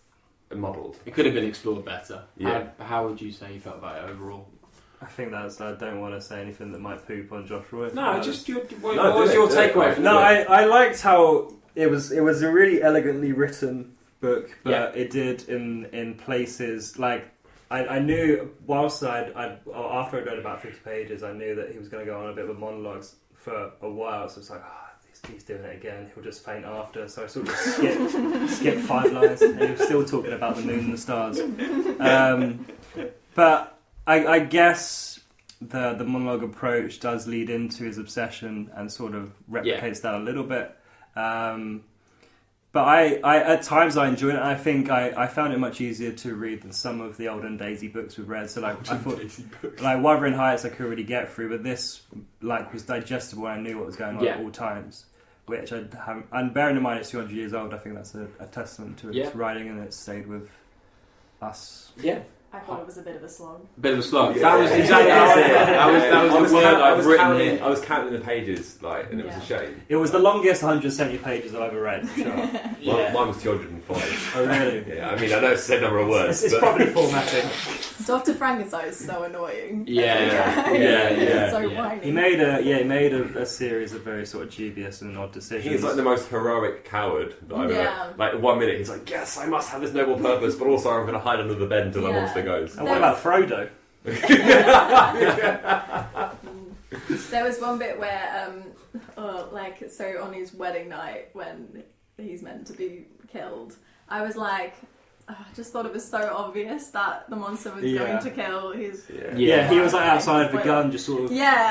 muddled. It could have been explored better. Yeah. How would you say you felt about it overall? I think that's. I don't want to say anything that might poop on Josh Roy. No, just what was your takeaway from it? I liked how it was a really elegantly written book, but it did in places like I knew whilst after I'd read about 50 pages, I knew that he was going to go on a bit of a monologue for a while. So it's like, he's doing it again. He'll just faint after. So I sort of skip 5 lines, and he was still talking about the moon and the stars. But I guess the monologue approach does lead into his obsession and sort of replicates that a little bit. But I at times I enjoyed it. I think I found it much easier to read than some of the olden Daisy books we've read. So like I thought, like Wuthering Heights I could already get through, but this like was digestible. And I knew what was going on at all times, which I haven't. And bearing in mind it's 200 years old, I think that's a testament to its writing, and it stayed with us. Yeah. I thought it was a bit of a slog. Bit of a slog. That was exactly that was the word I've written here. I was counting the pages, and it was a shame. It was the longest 170 pages I've ever read, for sure. Mine was 205. Oh, really? Yeah, I mean, I know it's the same number of words. It's probably formatting. Dr. Frankenstein is so annoying. Yeah. So whiny. He made a series of very sort of dubious and odd decisions. He's like the most heroic coward that I've ever. Like 1 minute he's like, yes, I must have this noble purpose, but also I'm going to hide under the bed until the monster goes. And what about Frodo? There was one bit where, so on his wedding night when he's meant to be killed, I was like, I just thought it was so obvious that the monster was going to kill his... Yeah, he was like outside with a gun, just sort of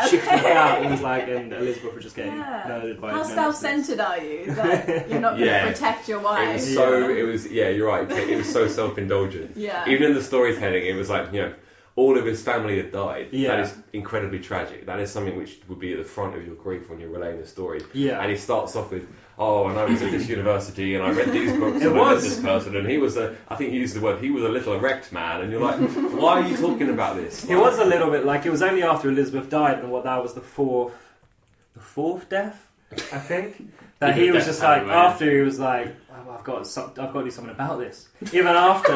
shifting out, and was like, and Elizabeth was just getting murdered by... How self-centered are you that you're not going to protect your wife? You're right, it was so self-indulgent. Yeah. Even in the storytelling, it was like, all of his family had died. Yeah. That is incredibly tragic. That is something which would be at the front of your grief when you're relaying the story. Yeah. And he starts off with, and I was at this university and I read these books and I met this person and he was I think he used the word, he was a little erect man, and you're like, why are you talking about this? It was a little bit like, it was only after Elizabeth died, and that was the fourth death, I think, that he was just like, after he was like, I've got to do something about this. Even after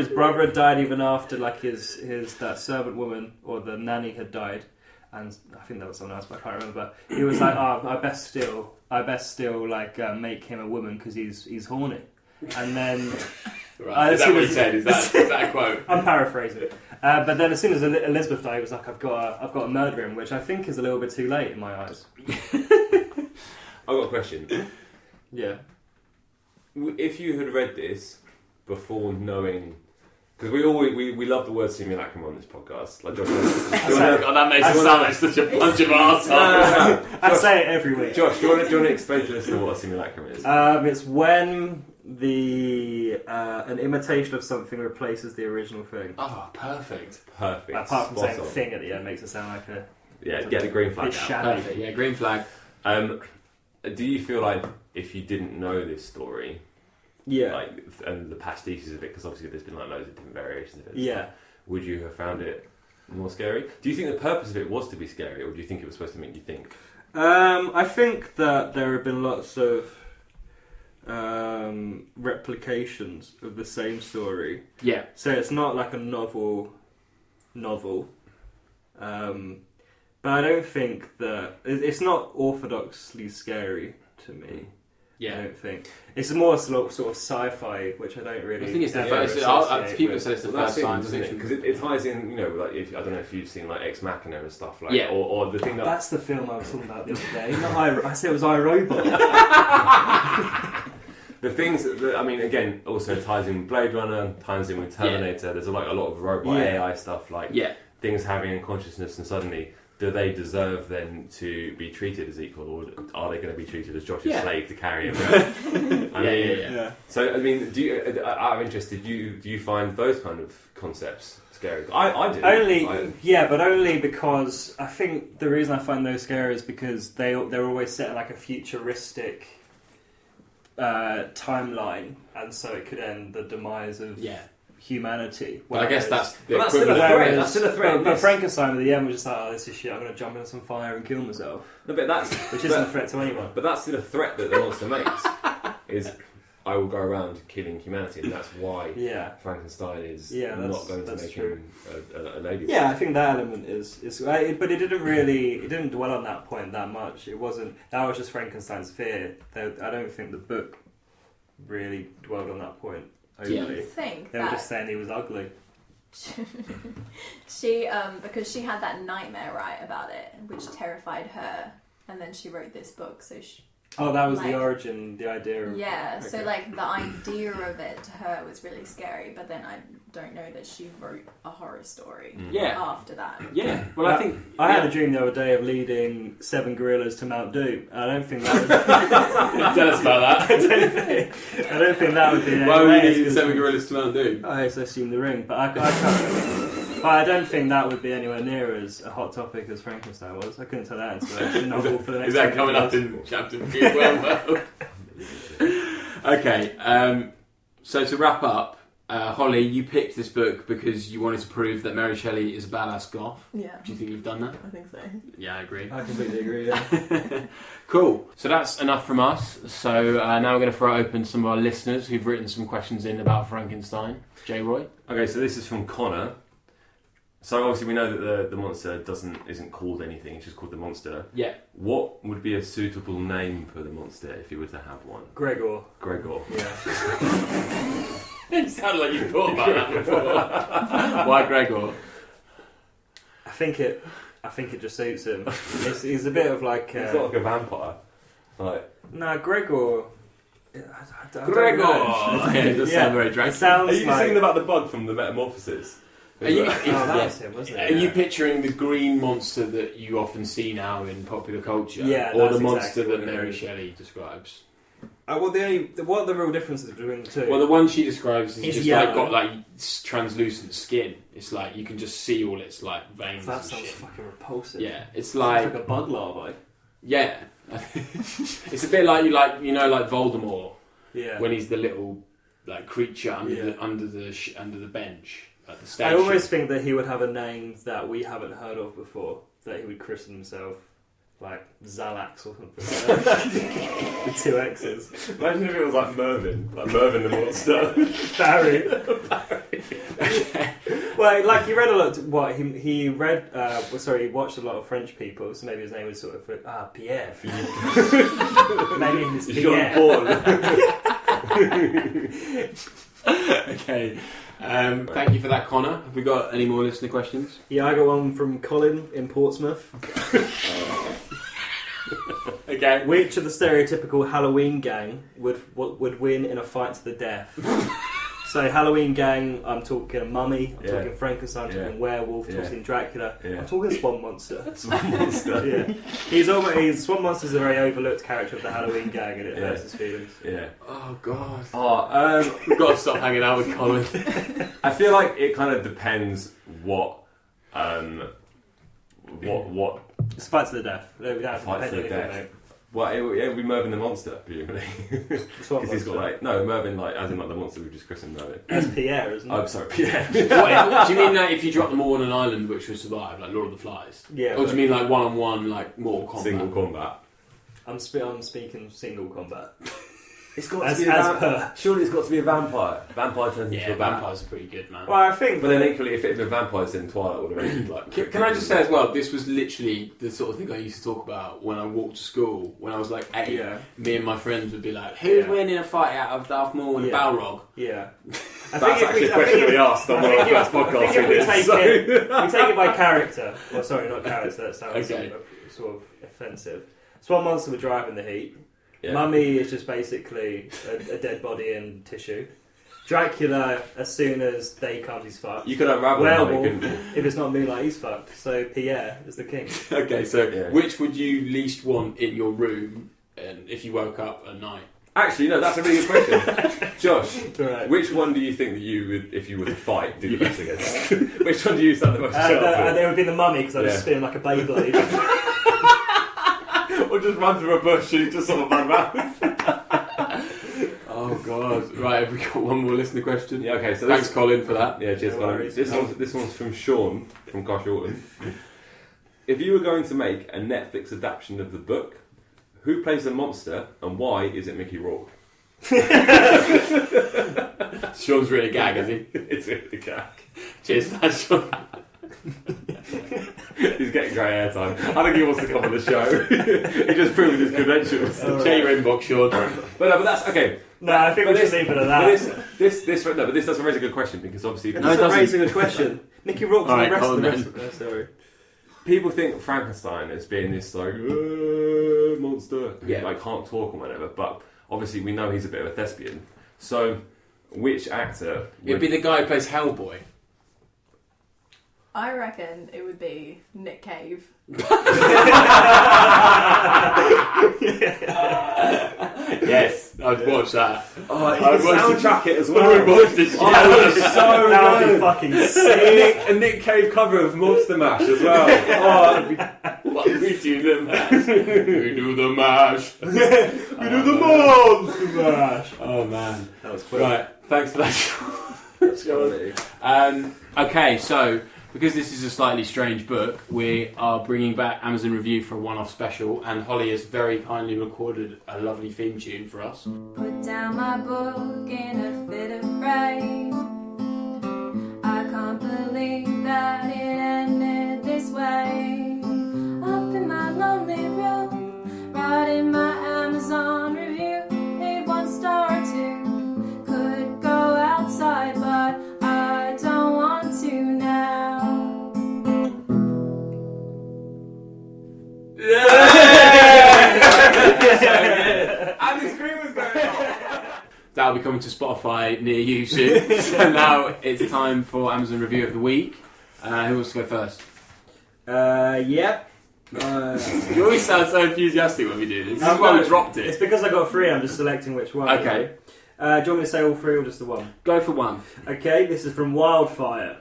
his brother had died, even after like his that servant woman or the nanny had died, and I think that was someone else, but I can't remember. But he was like, I best still like make him a woman because he's horny. And then right. Is that what he said? Is that a quote? I'm paraphrasing. But then as soon as Elizabeth died, he was like, I've got to murder him, which I think is a little bit too late in my eyes. I've got a question. Yeah. If you had read this before knowing, because we love the word simulacrum on this podcast. Like Josh, that makes it sound like such a bunch of arseholes. I say it every week. Josh, do you want to explain to listeners what a simulacrum is? It's when an imitation of something replaces the original thing. Oh, perfect. Apart from saying thing at the end makes it sound like a... Yeah, get the green flag out. Perfect. Yeah, green flag. Do you feel like if you didn't know this story, and the pastiches of it, because obviously there's been like loads of different variations of it, would you have found it more scary? Do you think the purpose of it was to be scary, or do you think it was supposed to make you think? I think that there have been lots of replications of the same story. Yeah. So it's not like a novel. But I don't think that... It's not orthodoxly scary to me. Yeah. I don't think. It's more sort of sci-fi, which I don't really... I think it's the first... people say it's the first science fiction. Because it ties in, like, I don't know if you've seen, like, Ex Machina and stuff, like, or the thing that... That's the film I was talking about the other day. I said it was iRobot. The things that, I mean, again, also ties in with Blade Runner, ties in with Terminator. Yeah. There's a lot of robot AI stuff, like things having a consciousness, and suddenly, do they deserve then to be treated as equal, or are they going to be treated as Josh's slave to carry him around? So, I mean, I'm interested. Do you find those kind of concepts scary? I do. But only because I think the reason I find those scary is because they're always set in like a futuristic timeline, and so it could end the demise of humanity. Well, I guess that's still a threat. But Frankenstein at the end was just like, this is shit, I'm going to jump into some fire and kill myself. No, but which isn't a threat to anyone. But that's still a threat that the monster makes. Is I will go around killing humanity, and that's why Frankenstein is not going to make him a lady. Yeah, I think that element is but it didn't dwell on that point that much. That was just Frankenstein's fear. I don't think the book really dwelled on that point. Do you think they were just saying he was ugly? She because she had that nightmare about it, which terrified her, and then she wrote this book. So she, Oh, that was like, the origin, the idea of yeah. okay. So like the idea of it to her was really scary, but then I don't know that she wrote a horror story. After that. Yeah. Well, I think I had a dream the other day of leading 7 gorillas to Mount Doom. I don't think that would. Tell us about that. I don't think that would be. Why were you leading 7 gorillas to Mount Doom? I assume the ring, but I don't think that would be anywhere near as a hot topic as Frankenstein was. I couldn't tell that into a novel for the next. Is that coming up in chapter 3 as well? Okay, so to wrap up, Holly, you picked this book because you wanted to prove that Mary Shelley is a badass goth. Yeah. Do you think you've done that? I think so. Yeah, I agree. I completely agree. Yeah. Cool. So that's enough from us. So now we're going to throw open some of our listeners who've written some questions in about Frankenstein. J. Roy? Okay, so this is from Connor. So obviously we know that the monster isn't called anything, it's just called the monster. Yeah. What would be a suitable name for the monster if you were to have one? Gregor. Yeah. It sounded like you thought about that before. Why Gregor? I think it just suits him. He's a bit of like. He's not like a vampire. Gregor. Gregor! Yeah, it does sound very Dracula. It sounds Are you like... singing about the bug from the Metamorphosis? That was him, wasn't it? Are you picturing the green monster that you often see now in popular culture? Yeah, or that's the monster exactly that what it Mary is. Shelley describes? What are the real differences between the two? Well, the one she describes is He's just yellow. like got like translucent skin. It's like you can just see all its like veins that and sounds shit. fucking repulsive. Yeah, it's It's like like a bug larvae. yeah. It's a bit like like Voldemort Yeah. when he's the little like creature under the bench at the station. I always think that he would have a name that we haven't heard of before. That he would christen himself like Zalax or something. Like that. With 2 X's. Imagine if it was like Mervyn the monster. Barry. Well, like he read a lot. He read? He watched a lot of French people, so maybe his name was sort of Pierre. Maybe it's Pierre. Okay. Thank you for that, Connor. Have we got any more listener questions? Yeah, I got one from Colin in Portsmouth. Okay. Which of the stereotypical Halloween gang would win in a fight to the death? So Halloween gang, I'm talking mummy, I'm talking Frankenstein, I'm talking werewolf, I'm talking Dracula, I'm talking Swan Monster. Swan Monster. Yeah, Swan Monster's a very overlooked character of the Halloween gang, and it hurts his feelings. Yeah. Oh god. We've got to stop hanging out with Colin. I feel like it kind of depends what. It's fight to the death. Fight to the death. Well, it would be Mervyn the monster, presumably. Because he's got Mervyn, as in the monster we just christened Mervyn. That's Pierre, isn't it? I'm sorry, Pierre. Do you mean that if you drop them all on an island which would survive, like Lord of the Flies? Yeah. Or do you mean like one-on-one, like Mortal Kombat? Single combat. I'm speaking single combat. It's got to be surely it's got to be a vampire. Vampire turns into a vampires are pretty good, man. Well, I think. But then equally, if it had been vampires, then Twilight would have ended like. Can I just say as well, this was literally the sort of thing I used to talk about when I walked to school when I was like 8. Yeah. Me and my friends would be like, "Who's winning a fight out of Darth Maul and a Balrog?" Yeah. That's actually a question we asked on one of our first podcasts. We take it by character. Well, sorry, not character. That sounds sort of offensive. Swan Monster would drive in the heat. Yeah. Mummy is just basically a dead body and tissue. Dracula, as soon as day comes, he's fucked. You could unravel Werewolf, if it's not moonlight, he's fucked. So Pierre is the king. Okay, so which would you least want in your room if you woke up at night? Actually, no, that's a really good question. Josh, right. Which one do you think that you would, if you were to fight, do the best against? Which one do you stand the most chance for? It would be the mummy, because I just spin like a Beyblade. Or just run through a bush and just sort of run around. Oh god! Right, have we got one more listener question? Yeah. Okay. So thanks, Colin, for that. Yeah, cheers, Colin. This one's from Sean from Gosh Orton. If you were going to make a Netflix adaptation of the book, who plays the monster and why is it Mickey Rourke? Sean's really gag, is he? It's really gag. Cheers, man, Sean. He's getting great airtime. I think he wants to come on the show. He just proved his credentials. Check your inbox, Sean. But that's okay. No, I think we should leave it at that. But this doesn't raise a good question because obviously. It doesn't raise a good question. Mickey Rourke's the rest of the Colin, sorry. people think Frankenstein as being this like monster who like can't talk or whatever, but obviously we know he's a bit of a thespian. So, which actor? It'd be the guy who plays Hellboy. I reckon it would be Nick Cave. Yes, I'd watch that. Oh, I'd soundtrack it as well. I would watch this shit. Oh, it's so That would good. be fucking sick. A Nick Cave cover of Monster Mash as well. Oh, it'd be... What, we do the mash. We do the mash. We do the Monster Mash. Oh man. That was quick. Right, thanks for that. Let's go on. Okay, so because this is a slightly strange book, we are bringing back Amazon Review for a one-off special, and Holly has very kindly recorded a lovely theme tune for us. Put down my book in a fit of rage. I can't believe that it ended this way. Up in my lonely room, writing my Amazon review. Leave 1 star or 2. Could go outside, but I don't want to now. And the screen was going off. That'll be coming to Spotify near you soon. So now it's time for Amazon Review of the Week. Who wants to go first? Yep. You always sound so enthusiastic when we do this. This is why we dropped It's it. because I got 3, I'm just selecting which one. Okay. Do you want me to say all 3 or just the one? Go for one. Okay, this is from Wildfire.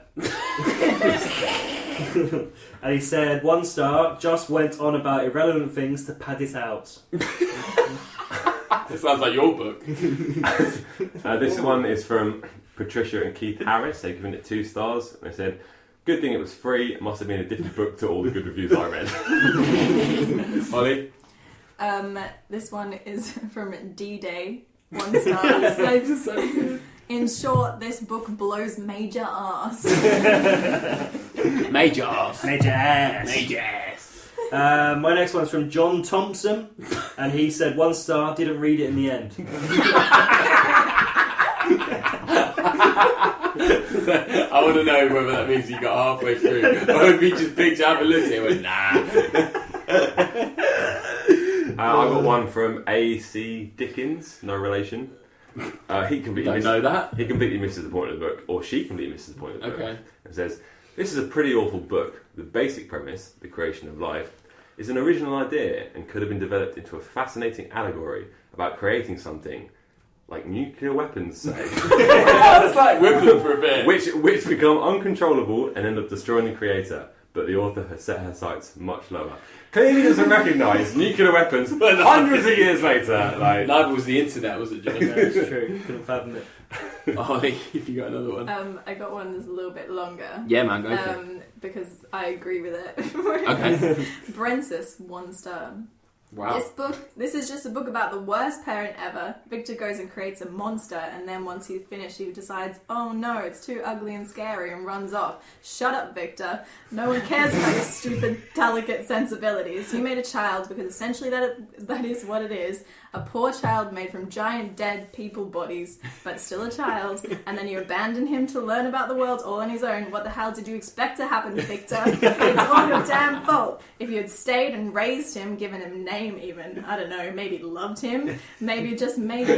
And he said, 1 star, just went on about irrelevant things to pad it out. It sounds like your book. This one is from Patricia and Keith Harris. They've given it 2 stars. And they said, good thing it was free. It must have been a different book to all the good reviews I read. Holly? This one is from D-Day. 1 star. In short, this book blows major arse. Major ass. Major ass. Major ass. My next one's from John Thompson, and he said 1 star, didn't read it in the end. I want to know whether that means he got halfway through, or if he just picked it up and looked at it and went, nah. I got one from A.C. Dickens, no relation. He completely Don't know that. He completely misses the point of the book, or she completely misses the point of the book. Okay. It says, this is a pretty awful book. The basic premise, the creation of life, is an original idea and could have been developed into a fascinating allegory about creating something like nuclear weapons, say. It's like whipping for a bit. which become uncontrollable and end up destroying the creator. But the author has set her sights much lower. Clearly doesn't recognise nuclear weapons hundreds of years later. Like, Neither was the internet, was it, John? That's true, couldn't fathom it. Holly, if you got another one. I got one that's a little bit longer. Yeah, man, go for it. Because I agree with it. Okay. Brensis, 1 star. Wow. This is just a book about the worst parent ever. Victor goes and creates a monster, and then once he's finished, he decides, oh no, it's too ugly and scary, and runs off. Shut up, Victor. No one cares about your stupid, delicate sensibilities. You made a child because essentially that is what it is. A poor child made from giant dead people bodies, but still a child, and then you abandon him to learn about the world all on his own. What the hell did you expect to happen, Victor? It's all your damn fault. If you had stayed and raised him, given him a name even, I don't know, maybe loved him, maybe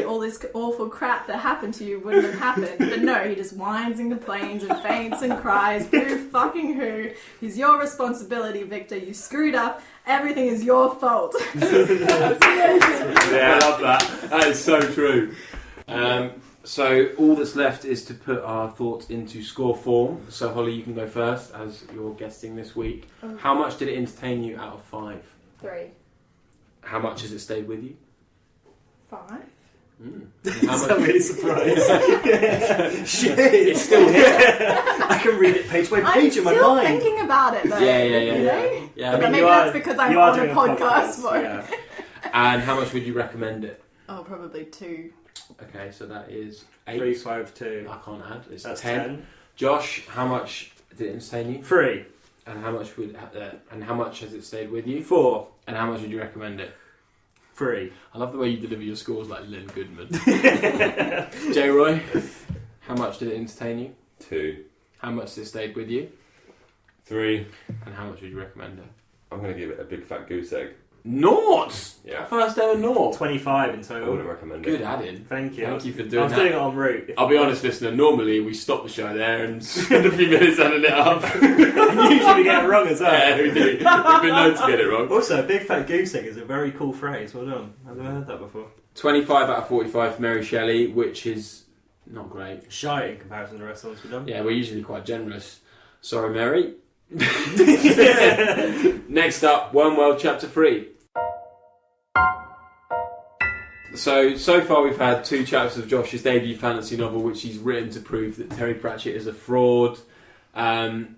all this awful crap that happened to you wouldn't have happened. But no, he just whines and complains and faints and cries. Boo fucking who. He's your responsibility, Victor. You screwed up. Everything is your fault. Yeah, I love that. That is so true. So all that's left is to put our thoughts into score form. So Holly, you can go first as you're guesting this week. Okay. How much did it entertain you out of 5? 3. How much has it stayed with you? 5. How much? I'm really surprised. Shit, It's still here. I can read it page by I'm page in my still mind. thinking about it though. Yeah. You know? Yeah. But maybe that's because I'm on a podcast for it. Yeah. And how much would you recommend it? Oh, probably 2. Okay, so that is 8. 3, 5, 2. I can't add. It's That's 10. Josh, how much did it entertain you? 3. And how much has it stayed with you? 4. And how much would you recommend it? 3. I love the way you deliver your scores like Lynn Goodman. J. Roy, how much did it entertain you? 2. How much has it stayed with you? 3. And how much would you recommend it? I'm going to give it a big fat goose egg. Naught! Yeah. First ever naught. 25 in I total. wouldn't recommend Good it. add-in. Thank you. Thank you for I doing was that. doing it en route. I'll be honest, listener, normally we stop the show there and spend a few minutes adding it up. Usually we get it wrong as well. Yeah, we do. We've been known to get it wrong. Also, big fat goose egg is a very cool phrase. Well done. I've never heard that before. 25 out of 45 for Mary Shelley, which is not great. Shy in comparison to the rest of the ones we've done. Yeah, we're usually quite generous. Sorry, Mary. Next up, Wormworld Chapter 3. So far we've had 2 chapters of Josh's debut fantasy novel, which he's written to prove that Terry Pratchett is a fraud. And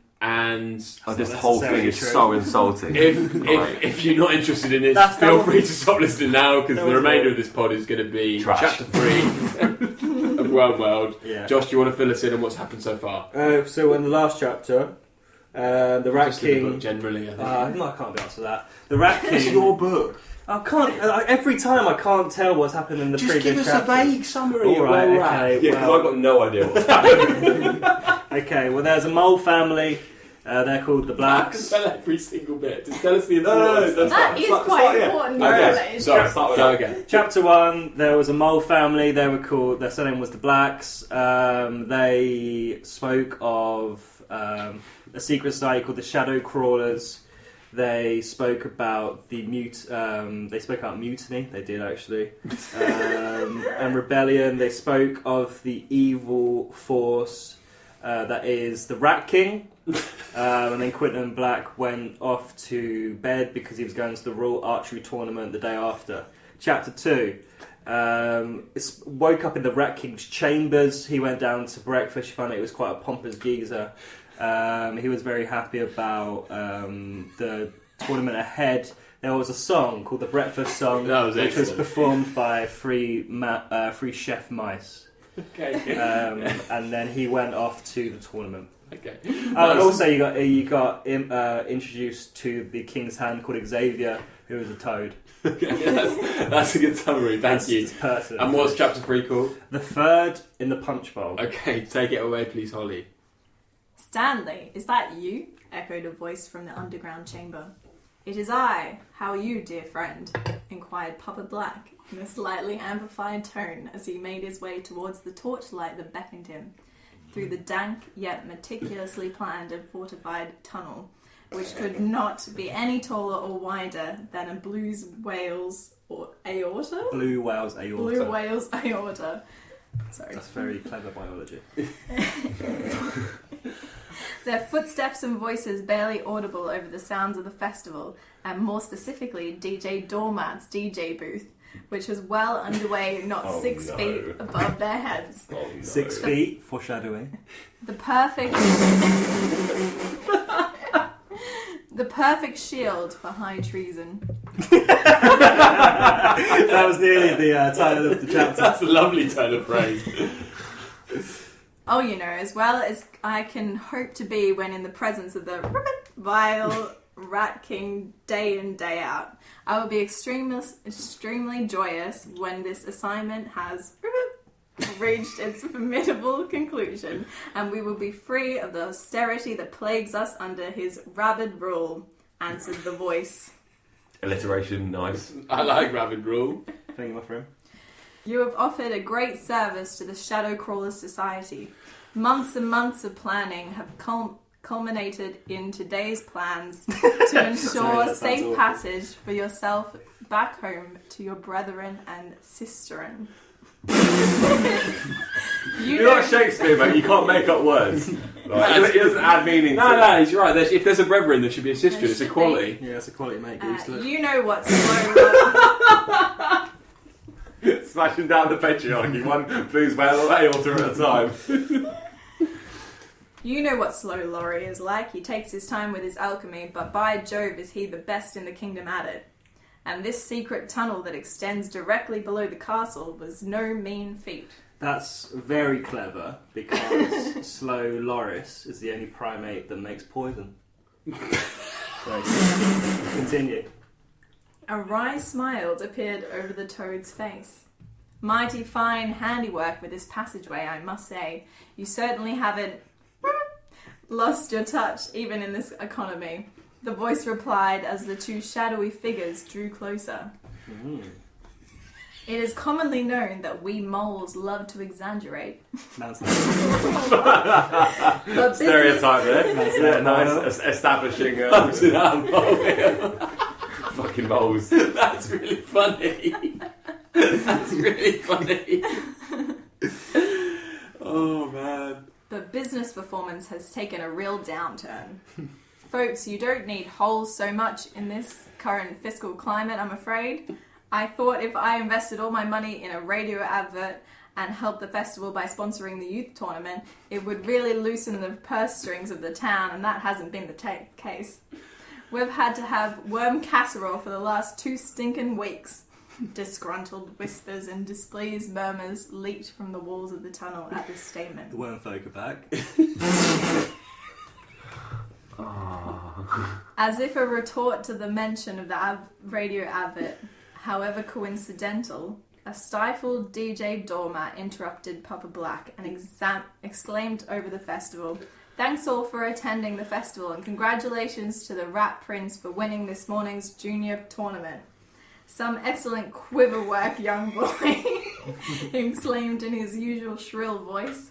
this whole thing is so insulting. if you're not interested in this, feel free to stop listening now, because the remainder of this pod is going to be Trash. Chapter 3 of Wormworld. Yeah. Josh, do you want to fill us in on what's happened so far? So in the last chapter, the Rat Just in the King. book generally, I think. No, I can't be asked for that. The Rat King. It's your book. I can't. Every time I can't tell what's happened in the Just previous give us chapter. a vague summary All of right, where we're at. okay. Yeah, because well- I've got no idea what's happening. Okay, well, there's a mole family. They're called the I can Blacks. tell every single bit. Just tell us the No, importance. that's That is quite important. Okay, knowledge. sorry, Start with go that. again. Chapter 1, there was a mole family. They were called. Their surname was the Blacks. They spoke of a secret society called the Shadow Crawlers. They spoke about they spoke about mutiny. They did actually, and rebellion. They spoke of the evil force that is the Rat King. And then Quentin Black went off to bed because he was going to the Royal Archery Tournament the day after. Chapter 2. Woke up in the Rat King's chambers. He went down to breakfast. He found out it was quite a pompous geezer. He was very happy about the tournament ahead. There was a song called the Breakfast Song, That was which was excellent. performed by three chef mice. Okay. And then he went off to the tournament. Okay. And also, you got introduced to the King's Hand called Xavier, who is a toad. That's a good summary. Thank you. It's pertinent. And what's Chapter 3 called? The third in the punch bowl. Okay, take it away, please, Holly. Stanley, is that you? Echoed a voice from the underground chamber. It is I. How are you, dear friend? Inquired Papa Black in a slightly amplified tone as he made his way towards the torchlight that beckoned him through the dank yet meticulously planned and fortified tunnel, which could not be any taller or wider than a blue whale's aorta. Blue whale's aorta. Blue whale's aorta. Sorry. That's very clever biology. Their footsteps and voices barely audible over the sounds of the festival, and more specifically DJ Doormat's DJ booth, which was well underway, not 6 feet above their heads. 6 feet, foreshadowing. The perfect shield for high treason. That was nearly the title of the chapter. That's a lovely turn of phrase. Oh, you know, as well as I can hope to be when in the presence of the vile Rat King day in, day out. I will be extremely joyous when this assignment has reached its formidable conclusion, and we will be free of the austerity that plagues us under his rabid rule, answered the voice. Alliteration, nice. I like Rabid Rule. Thank you, my friend. You have offered a great service to the Shadow Crawlers Society. Months and months of planning have culminated in today's plans to ensure that sounds safe awful. passage for yourself back home to your brethren and sisterin. You're not Shakespeare, mate. You can't make up words. Like, it doesn't add meaning to it. No, he's right. If there's a brethren, there should be a sister. There It's should equality. Yeah, it's a quality mate. Used to it. You know what's slow. Smashing down the patriarchy, one blues whale aorta at a time. You know what Slow Laurie is like. He takes his time with his alchemy, but by Jove is he the best in the kingdom at it. And this secret tunnel that extends directly below the castle was no mean feat. That's very clever because Slow Loris is the only primate that makes poison. So, continue. A wry smile appeared over the toad's face. Mighty fine handiwork with this passageway, I must say. You certainly haven't lost your touch even in this economy. The voice replied as the two shadowy figures drew closer. It is commonly known that we moles love to exaggerate. Stereotype there. Nice. Establishing. Fucking moles. That's really funny. That's really funny. Oh man. But business performance has taken a real downturn. Folks, you don't need holes so much in this current fiscal climate, I'm afraid. I thought if I invested all my money in a radio advert and helped the festival by sponsoring the youth tournament, it would really loosen the purse strings of the town, and that hasn't been the case. We've had to have worm casserole for the last 2 stinking weeks. Disgruntled whispers and displeased murmurs leaked from the walls of the tunnel at this statement. The worm folk are back. As if a retort to the mention of the radio advert, however coincidental, a stifled DJ doormat interrupted Papa Black and exclaimed over the festival, "Thanks all for attending the festival and congratulations to the Rat Prince for winning this morning's junior tournament. Some excellent quiver work, young boy," he exclaimed in his usual shrill voice.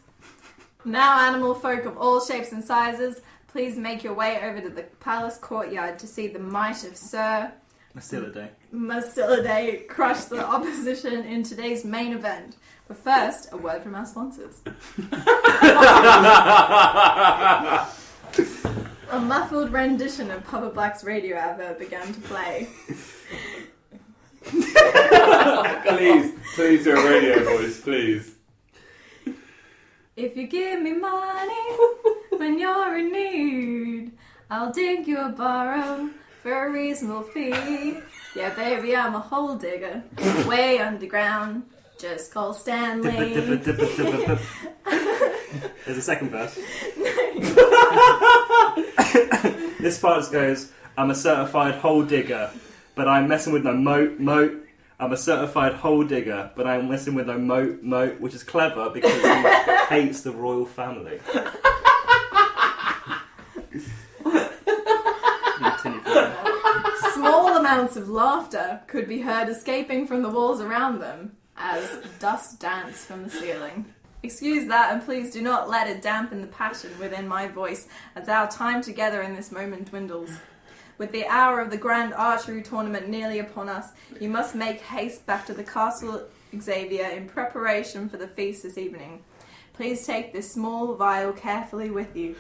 "Now, animal folk of all shapes and sizes, please make your way over to the palace courtyard to see the might of Sir Mastilidae crush the opposition in today's main event. But first, a word from our sponsors." A muffled rendition of Papa Black's radio advert began to play. Please do a radio voice, please. "If you give me money when you're in need, I'll dig you a burrow for a reasonable fee. Yeah, baby, I'm a hole digger, way underground. Just call Stanley." There's a second verse. This part goes, "I'm a certified hole digger, but I'm messing with no moat. I'm a certified hole digger, but I'm messing with no moat," which is clever because he hates the royal family. Small amounts of laughter could be heard escaping from the walls around them as dust danced from the ceiling. Excuse that, and please do not let it dampen the passion within my voice as our time together in this moment dwindles. With the hour of the grand archery tournament nearly upon us, you must make haste back to the Castle Xavier in preparation for the feast this evening. Please take this small vial carefully with you.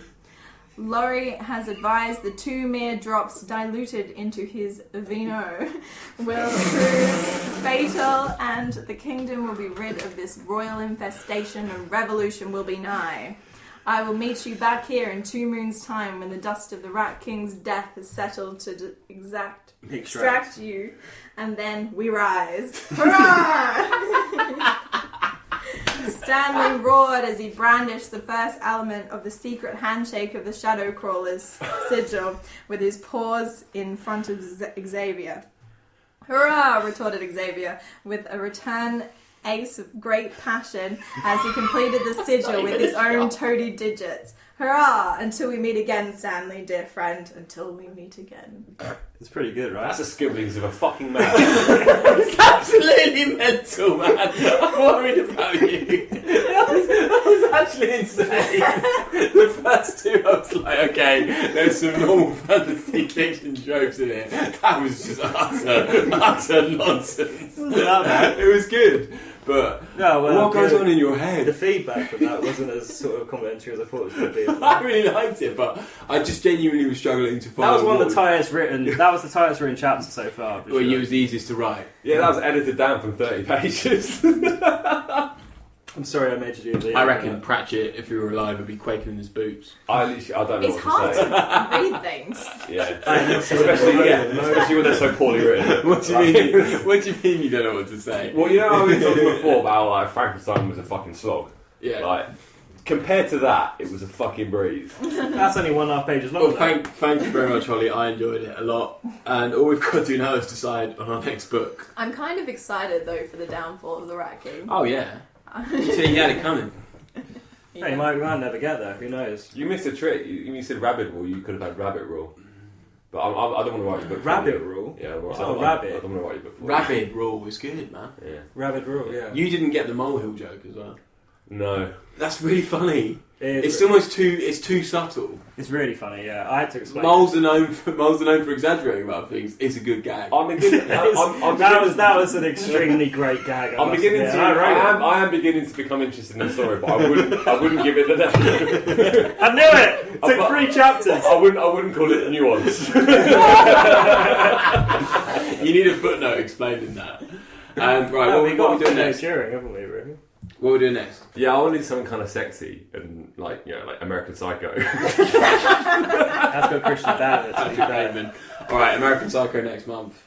Laurie has advised the 2 mere drops diluted into his vino will prove fatal, and the kingdom will be rid of this royal infestation and revolution will be nigh. I will meet you back here in 2 moons' time when the dust of the Rat King's death has settled to extract you, and then we rise." Hurrah! Stanley roared as he brandished the first element of the secret handshake of the Shadow Crawler's sigil with his paws in front of Xavier. "Hurrah!" retorted Xavier with a return ace of great passion as he completed the sigil with his own toady digits. "Hurrah! Until we meet again, Stanley, dear friend. Until we meet again." It's pretty good, right? That's the scribblings of a fucking man. It's absolutely mental, man. I'm worried about you. That was actually insane. The first 2, I was like, okay, there's some normal fantasy fiction tropes in it. That was just utter nonsense. It was good. But what goes on in your head? The feedback from that wasn't as sort of complimentary as I thought it was going to be. I really liked it, but I just genuinely was struggling to follow. That was one of the tightest written. That was the tightest written chapter so far. Well, it was the easiest to write. Yeah, that was edited down from 30 pages. I'm sorry I made you do the... I reckon Pratchett, if he were alive, would be quaking in his boots. I don't know It's what to say. hard to read things. Yeah, especially when they're so poorly written. What do you mean? What do you mean you don't know what to say? Well, you know how we were talking before about like Frankenstein was a fucking slog. Yeah. Like, compared to that, it was a fucking breeze. That's only 1.5 pages long. Well, thank you very much, Holly. I enjoyed it a lot. And all we've got to do now is decide on our next book. I'm kind of excited, though, for the downfall of the Rat King. Oh, yeah. You said you had it coming. Yeah, you might never get there. Who knows? You missed a trick. You said rabbit rule. You could have had rabbit rule. But I don't want to write your book. Rabbit rule. Yeah, rabbit. I don't want to write your book. Rabbit rule was good, man. Yeah. Rabbit rule. Yeah. You didn't get the molehill joke as well. No. That's really funny. It's really, almost too. It's too subtle. It's really funny. Yeah, I had to explain. Moles are known for exaggerating about things. It's a good gag. That was an extremely great gag. I am beginning to become interested in the story, but I wouldn't give it the name. I knew it. It took 3 chapters. I wouldn't call it nuance. You need a footnote explaining that. Right, what we doing next? Haven't we, really? What are we doing next? Yeah, I wanted something kind of sexy and like American Psycho. That's got Christian Bale. All right, American Psycho next month.